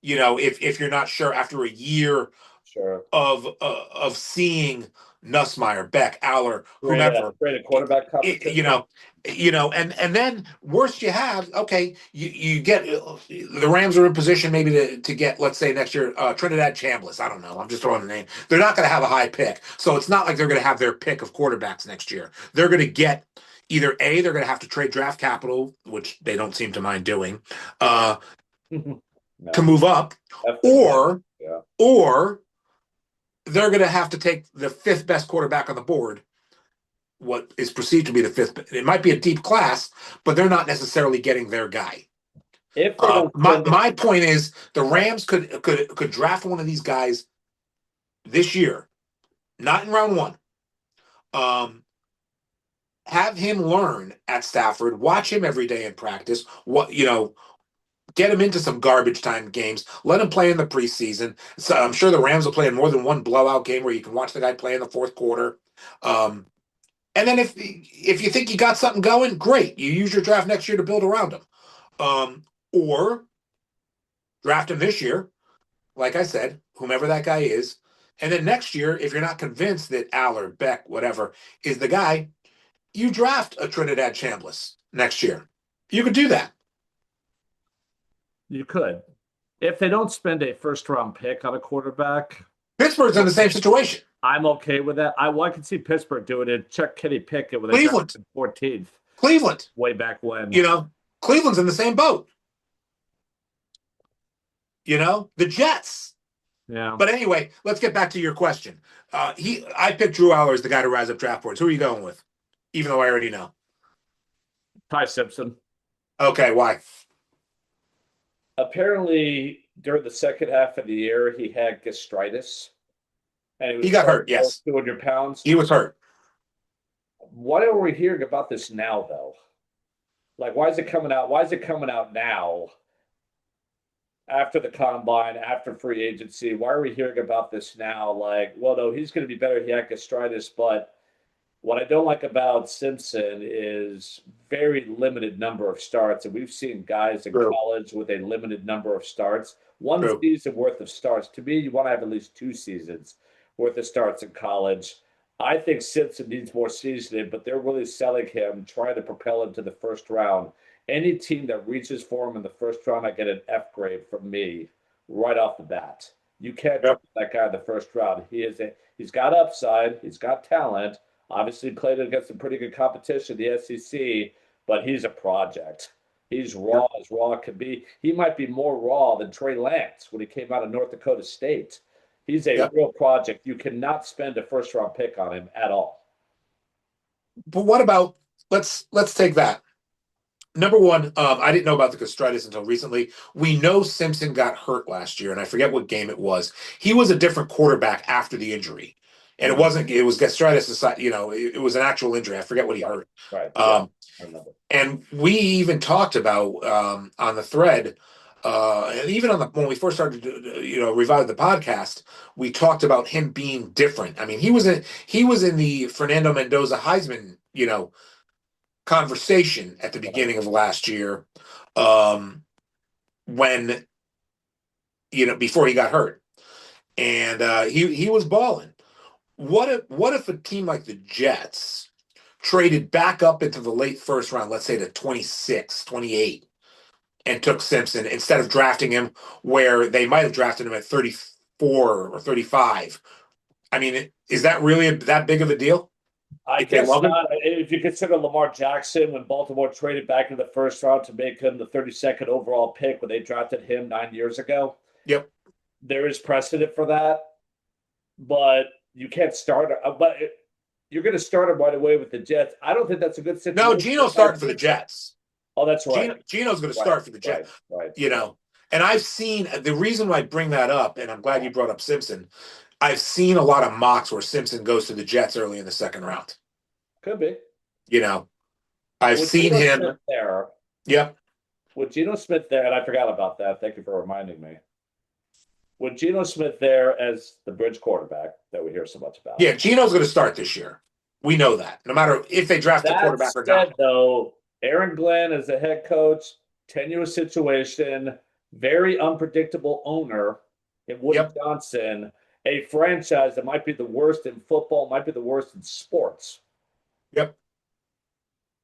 If you're not sure after a year Sure. of seeing Nussmeier, Beck, Aller, whomever, Great at quarterback it- you competition. know, and then worst you have, okay, you get the Rams are in position maybe to get, let's say next year, Trinidad Chambliss. I don't know. I'm just throwing a name. They're not going to have a high pick, so it's not like they're going to have their pick of quarterbacks next year. They're going to get either A, they're going to have to trade draft capital, which they don't seem to mind doing, uh, to No. move up, F the draft. or Yeah. or they're going to have to take the fifth best quarterback on the board, what is perceived to be the fifth. It might be a deep class, but they're not necessarily getting their guy. If they don't My spend my point is the Rams could draft one of these guys this year, not in round one. Um, have him learn at Stafford, watch him every day in practice. Get him into some garbage time games. Let him play in the preseason. So I'm sure the Rams will play in more than one blowout game where you can watch the guy play in the fourth quarter. Um, And then if you think you got something going, great. You use your draft next year to build around him. Or draft him this year, like I said, whomever that guy is. And then next year, if you're not convinced that Aller, Beck, whatever, is the guy, you draft a Trinidad Chambliss next year. You could do that. You could. If they don't spend a first round pick on a quarterback, Pittsburgh's in the same situation. I'm okay with that. I can see Pittsburgh doing it. Chuck Kenny Pickett when they Cleveland. drafted 14th Cleveland. way back when. Cleveland's in the same boat. The Jets. Yeah. But anyway, let's get back to your question. I picked Drew Aller as the guy to rise up draft boards. Who are you going with? Even though I already know. Ty Simpson. Okay, why? Apparently, during the second half of the year, he had gastritis and he He was got hurt. carrying Yes, 200 pounds. he was hurt. Why are we hearing about this now, though? Like, why is it coming out? Why is it coming out now after the combine, after free agency? Why are we hearing about this now? Like, well, no, he's going to be better. He had gastritis, but what I don't like about Simpson is very limited number of starts, and we've seen guys in True. college with a limited number of starts. One True. season worth of starts. To me, you want to have at least 2 seasons worth of starts in college. I think Simpson needs more seasoning, but they're really selling him, trying to propel him to the first round. Any team that reaches for him in the first round, I get an F grade from me right off the bat. You can't Yep. draft that guy in the first round. He's got upside, he's got talent. Obviously, played against some pretty good competition, the SEC, but he's a project. He's raw Yep. as raw can be. He might be more raw than Trey Lance when he came out of North Dakota State. He's a Yep. real project. You cannot spend a first round pick on him at all. But what about let's take that. Number one, I didn't know about the gastritis until recently. We know Simpson got hurt last year, and I forget what game it was. He was a different quarterback after the injury, and it wasn't. It was gastritis. It was an actual injury. I forget what he hurt. Right. Yeah. Um, I remember. and we even talked about on the thread, and even when we first started to revive the podcast, we talked about him being different. I mean, he was in the Fernando Mendoza Heisman conversation at the Right. beginning of last year, um, when before he got hurt, and he was balling. What if a team like the Jets traded back up into the late first round, let's say to 26, 28, and took Simpson instead of drafting him where they might have drafted him at 30, or 35. I mean, is that really that big of a deal I if they guess love him? not. If you consider Lamar Jackson, when Baltimore traded back in the first round to make him the 32nd overall pick when they drafted him 9 years ago, Yep. there is precedent for that. But you can't start. But you're going to start him right away with the Jets. I don't think that's a good No, situation. Gino's starting for the Jets. Oh, that's right. Gino's going to Right, start for the right, Jets. right. You know, and I've seen the reason why I bring that up, and I'm glad you brought up Simpson. I've seen a lot of mocks where Simpson goes to the Jets early in the second round. Could be. You know, I've With seen Geno him. Smith there, Yep. with Geno Smith there, and I forgot about that. Thank you for reminding me. With Geno Smith there as the bridge quarterback that we hear so much about. Yeah, Gino's going to start this year. We know that. No matter if they draft a That quarterback or not. said, though, Aaron Glenn as the head coach, tenuous situation, very unpredictable owner in Woody Yep. Johnson, a franchise that might be the worst in football, might be the worst in sports. Yep.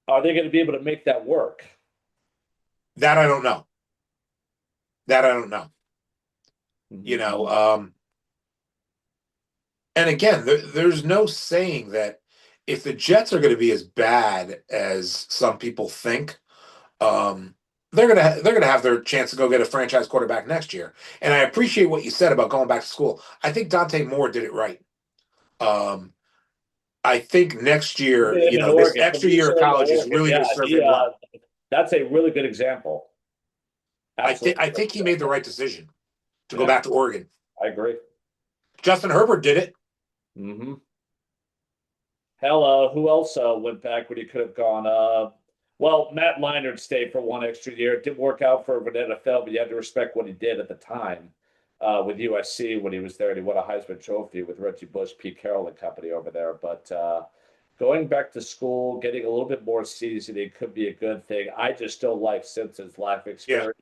Are they going to be able to make that work? That I don't know. That I don't know. Mm-hmm. You know, and again, there's no saying that if the Jets are going to be as bad as some people think, um, they're gonna have their chance to go get a franchise quarterback next year. And I appreciate what you said about going back to school. I think Dante Moore did it right. Um, I think next He year, did it in this Oregon, from extra year of UCLA to college is Oregon. really going Yeah, to serve him well. that's a really good example. Absolutely. I think he made the right decision to go Yeah, back to Oregon. I agree. Justin Herbert did it. Mm-hmm. Hell, who else went back when he could have gone? Well, Matt Leinart stayed for one extra year. It didn't work out for him in NFL, but you had to respect what he did at the time with USC when he was there, and he won a Heisman Trophy with Reggie Bush, Pete Carroll, and company over there. But going back to school, getting a little bit more seasoning could be a good thing. I just still like Simpson's lack of Yeah. experience.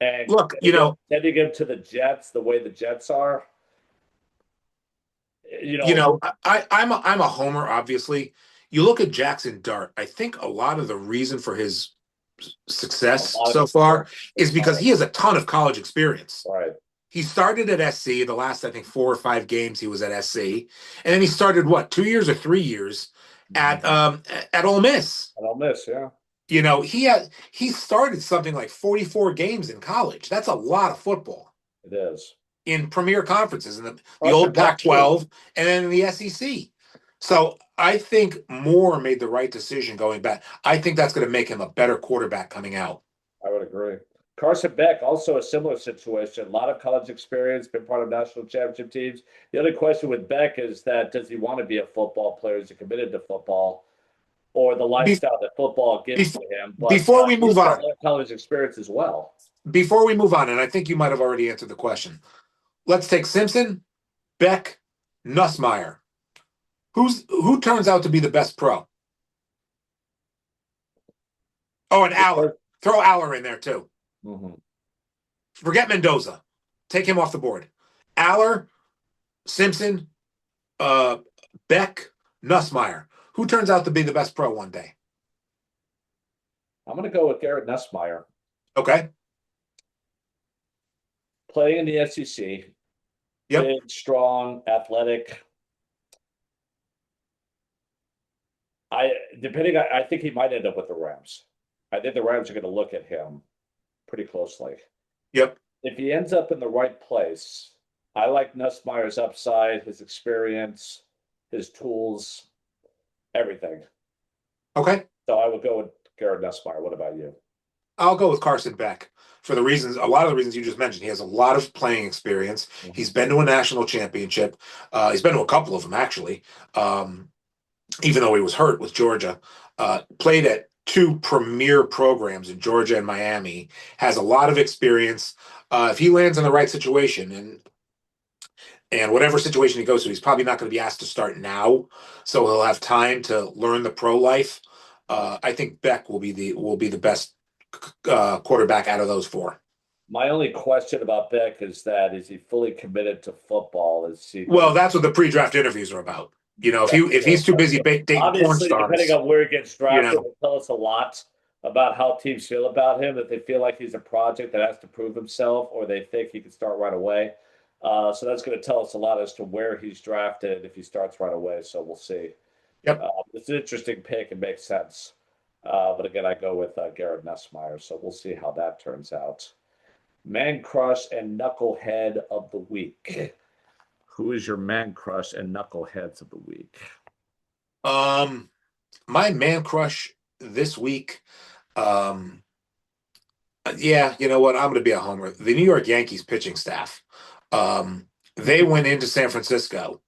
And Look, sending him to the Jets the way the Jets are, I'm a homer. Obviously, you look at Jackson Dart. I think a lot of the reason for his a success lot of so far is because he has a ton of college experience. right. He started at SC. The last, I think, 4 or 5 games he was at SC, and then he started 2 years or 3 years at Ole Miss. And I'll miss, yeah. He started something like 44 games in college. That's a lot of football It is. in premier conferences in the Carson old Beck, Pac-12 and then in the SEC. So I think Moore made the right decision going back. I think that's going to make him a better quarterback coming out. I would agree. Carson Beck, also a similar situation. A lot of college experience, been part of national championship teams. The other question with Beck is that does he want to be a football player? Is he committed to football or the Be- lifestyle that football gives before, to him? But before we move he's got on, a lot of college experience as well. before we move on, and I think you might have already answered the question. Let's take Simpson, Beck, Nussmeier. Who turns out to be the best pro? Oh, and Aller. Throw Aller in there too. Mm-hmm. Forget Mendoza. Take him off the board. Aller, Simpson, Beck, Nussmeier. Who turns out to be the best pro one day? I'm going to go with Garrett Nussmeier. Okay. Playing in the SEC. Yep. Big, strong, athletic. I think he might end up with the Rams. I think the Rams are going to look at him pretty closely. Yep. If he ends up in the right place, I like Nussmeier's upside, his experience, his tools, everything. Okay. So I would go with Garrett Nussmeier. What about you? I'll go with Carson Beck for a lot of the reasons you just mentioned. He has a lot of playing experience. Mm-hmm. He's been to a national championship. He's been to a couple of them, actually, even though he was hurt with Georgia. Played at 2 premier programs in Georgia and Miami. Has a lot of experience. If he lands in the right situation and whatever situation he goes to, he's probably not going to be asked to start now, so he'll have time to learn the pro life. I think Beck will be the best quarterback out of those 4. My only question about Beck is he fully committed to football? Well, that's what the pre-draft interviews are about. If he's too busy dating porn stars, depending on where he gets drafted, it'll tell us a lot about how teams feel about him. That they feel like he's a project that has to prove himself, or they think he can start right away. So that's going to tell us a lot as to where he's drafted if he starts right away. So we'll see. Yep. It's an interesting pick. It makes sense. But again, I go with Garrett Nussmeier. So we'll see how that turns out. Man crush and knucklehead of the week. Who is your man crush and knuckleheads of the week? Um, my man crush this week. Um, yeah, you know what? I'm going to be a homer. The New York Yankees pitching staff. They went into San Francisco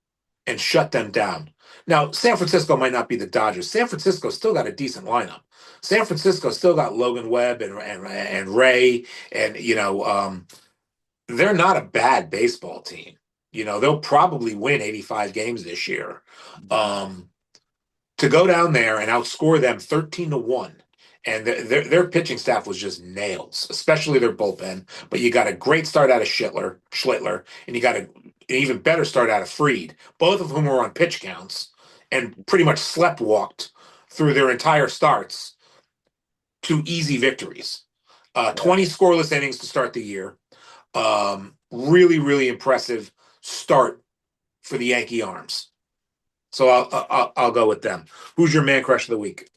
and shut them down. Now, San Francisco might not be the Dodgers. San Francisco still got a decent lineup. San Francisco still got Logan Webb and Ray, and they're not a bad baseball team. They'll probably win 85 games this year. Um, to go down there and outscore them 13-1. And their pitching staff was just nails, especially their bullpen. But you got a great start out of Schlittler, and you got an even better start out of Freed, both of whom were on pitch counts and pretty much sleptwalked through their entire starts to easy victories. Yeah. 20 scoreless innings to start the year. Really, really impressive start for the Yankee arms. So I'll go with them. Who's your man crush of the week?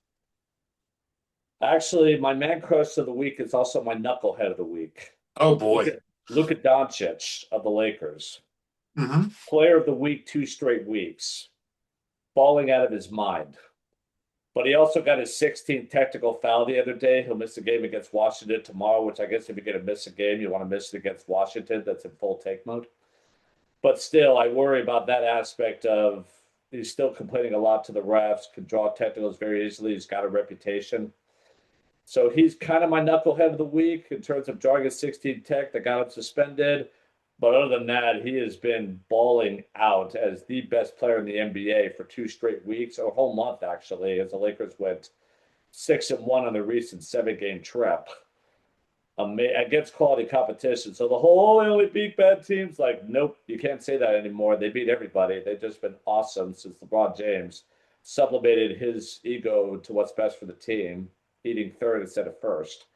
Actually, my man crush of the week is also my knucklehead of the week. Oh Look boy. at Luka Doncic of the Lakers. Hmm. Player of the week 2 straight weeks. Falling out of his mind. But he also got his 16th technical foul the other day. He'll miss a game against Washington tomorrow, which I guess if you're going to miss a game, you want to miss it against Washington. That's in full take mode. But still, I worry about that aspect of he's still complaining a lot to the refs, can draw technicals very easily. He's got a reputation. So he's kind of my knucklehead of the week in terms of drawing a 16 tech that got him suspended. But other than that, he has been balling out as the best player in the NBA for 2 straight weeks, or a whole month actually, as the Lakers went 6-1 on the recent 7-game trip against quality competition. So the whole only beat bad teams, like, nope, you can't say that anymore. They beat everybody. They've just been awesome since LeBron James sublimated his ego to what's best for the team, eating third instead of first.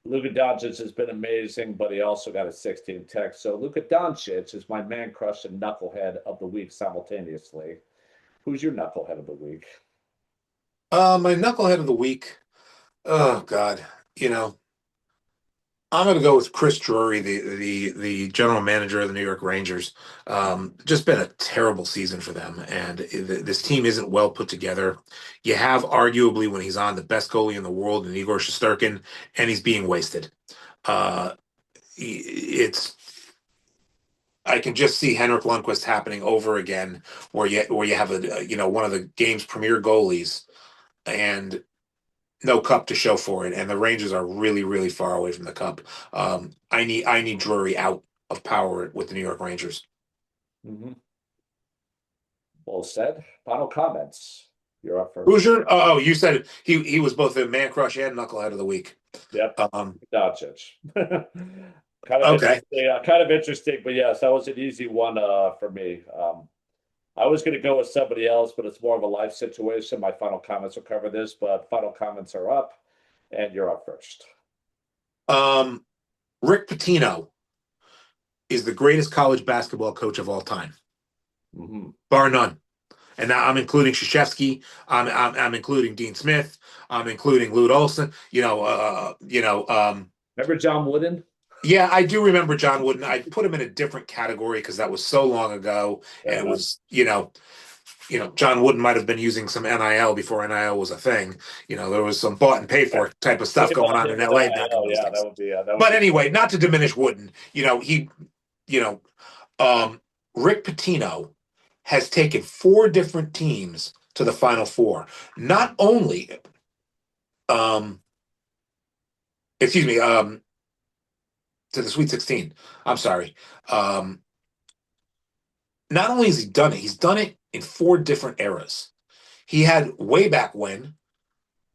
Luka Doncic has been amazing, but he also got a 16 tech. So Luka Doncic is my man crush and knucklehead of the week simultaneously. Who's your knucklehead of the week? My knucklehead of the week. Oh God. You know, I'm going to go with Chris Drury, the general manager of the New York Rangers. Just been a terrible season for them, and this team isn't well put together. You have arguably when he's on the best goalie in the world, in Igor Shesterkin, and he's being wasted. Uh, it's I can just see Henrik Lundqvist happening over again, where you have one of the game's premier goalies and no cup to show for it, and the Rangers are really, really far away from the cup. I need Drury out of power with the New York Rangers. Mm-hmm. Well said. Final comments. You're up Who's first. your? Oh, you said he was both a man crush and knucklehead of the week. Yep. Um, Doncic. okay. Kind of interesting, but yes, that was an easy one for me. I was going to go with somebody else, but it's more of a life situation. My final comments will cover this, but final comments are up, and you're up first. Um, Rick Pitino is the greatest college basketball coach of all time, Mm-hmm. bar none. And now I'm including Krzyzewski. I'm including Dean Smith. I'm including Lute Olson. Remember John Wooden? Yeah, I do remember John Wooden. I put him in a different category because that was so long ago, and Fair it enough. was, John Wooden might have been using some NIL before NIL was a thing. There was some bought and paid for type of stuff Shame going on on him in with LA back in NIL. those Yeah, days. that would But be. anyway, not to diminish Wooden, you know, um, Rick Pitino has taken 4 different teams to the Final Four. Not only, um, excuse me, to the Sweet 16. I'm sorry. Um, not only has he done it, he's done it in 4 different eras. He had way back when,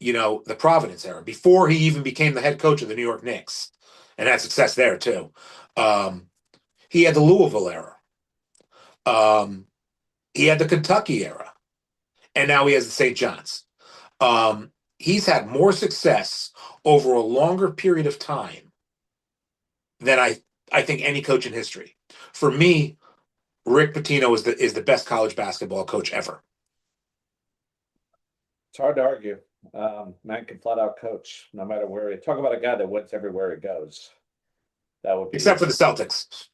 the Providence era, before he even became the head coach of the New York Knicks, and had success there too. Um, he had the Louisville era. Um, he had the Kentucky era, and now he has the St. John's. He's had more success over a longer period of time than I think any coach in history. For me, Rick Pitino is the best college basketball coach ever. It's hard to argue. Man can flat out coach no matter where he talk about a guy that wins everywhere he goes. That would Except be for the Celtics.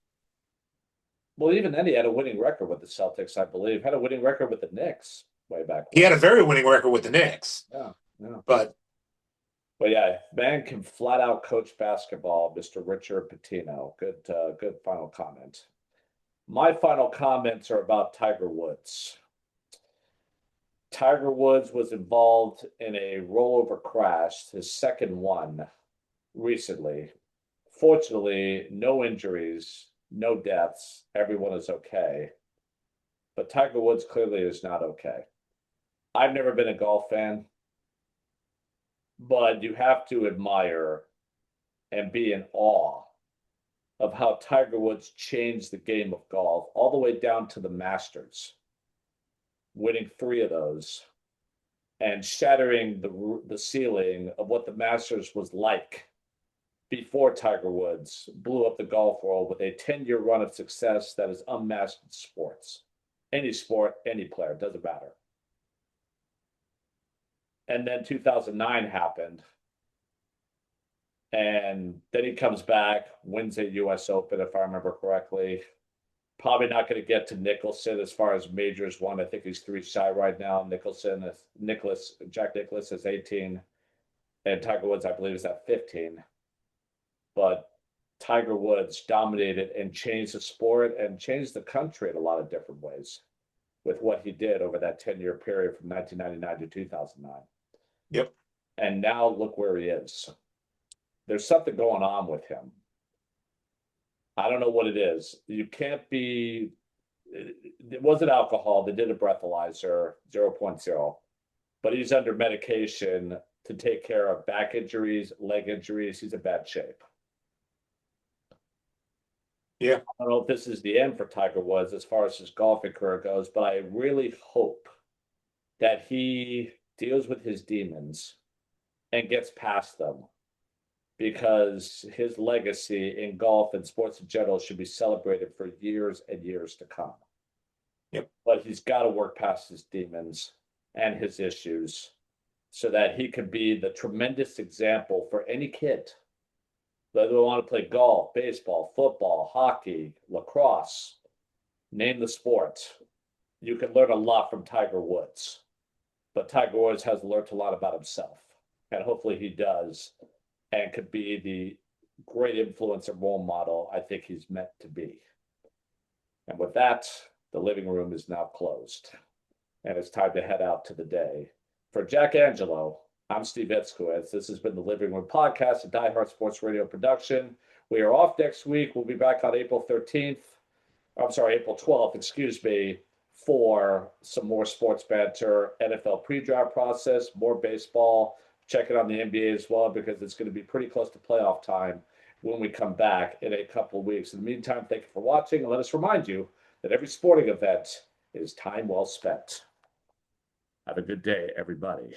well, even then he had a winning record with the Celtics, I believe. Had a winning record with the Knicks way back He when. had a very winning record with the Knicks. Yeah, yeah. But But yeah, man can flat out coach basketball, Mr. Richard Pitino. Good final comment. My final comments are about Tiger Woods. Tiger Woods was involved in a rollover crash, his second one recently. Fortunately, no injuries, no deaths. Everyone is okay. But Tiger Woods clearly is not okay. I've never been a golf fan, but you have to admire and be in awe of how Tiger Woods changed the game of golf all the way down to the Masters, winning 3 of those and shattering the ceiling of what the Masters was like before Tiger Woods blew up the golf world with a 10-year run of success that is unmatched in sports. Any sport, any player, doesn't matter. And then 2009 happened. And then he comes back, wins a US Open, if I remember correctly. Probably not going to get to Nicholson as far as majors won. I think he's 3 shy right now. Jack Nicklaus is 18. And Tiger Woods, I believe, is at 15. But Tiger Woods dominated and changed the sport and changed the country in a lot of different ways with what he did over that 10-year period from 1999 to 2009. yep. And now look where he is. There's something going on with him. I don't know what it is. You can't be. It wasn't alcohol. They did a breathalyzer 0.0, but he's under medication to take care of back injuries, leg injuries. He's in bad shape. Yeah. I don't know if this is the end for Tiger Woods as far as his golfing career goes, but I really hope that he deals with his demons and gets past them because his legacy in golf and sports in general should be celebrated for years and years to come. Yep. But he's got to work past his demons and his issues so that he can be the tremendous example for any kid whether they want to play golf, baseball, football, hockey, lacrosse, name the sport. You can learn a lot from Tiger Woods. But Tiger Woods has learned a lot about himself. And hopefully he does and could be the great influencer role model I think he's meant to be. And with that, the living room is now closed. And it's time to head out to the day. For Jack Angelo, I'm Steve Itzkowitz. This has been the Living Room Podcast, a Die Hard Sports Radio production. We are off next week. We'll be back on April 13th. I'm sorry, April 12th, excuse me, for some more sports banter, NFL pre-draft process, more baseball. Check it on the NBA as well because it's going to be pretty close to playoff time when we come back in a couple of weeks. In the meantime, thank you for watching. And let us remind you that every sporting event is time well spent. Have a good day, everybody.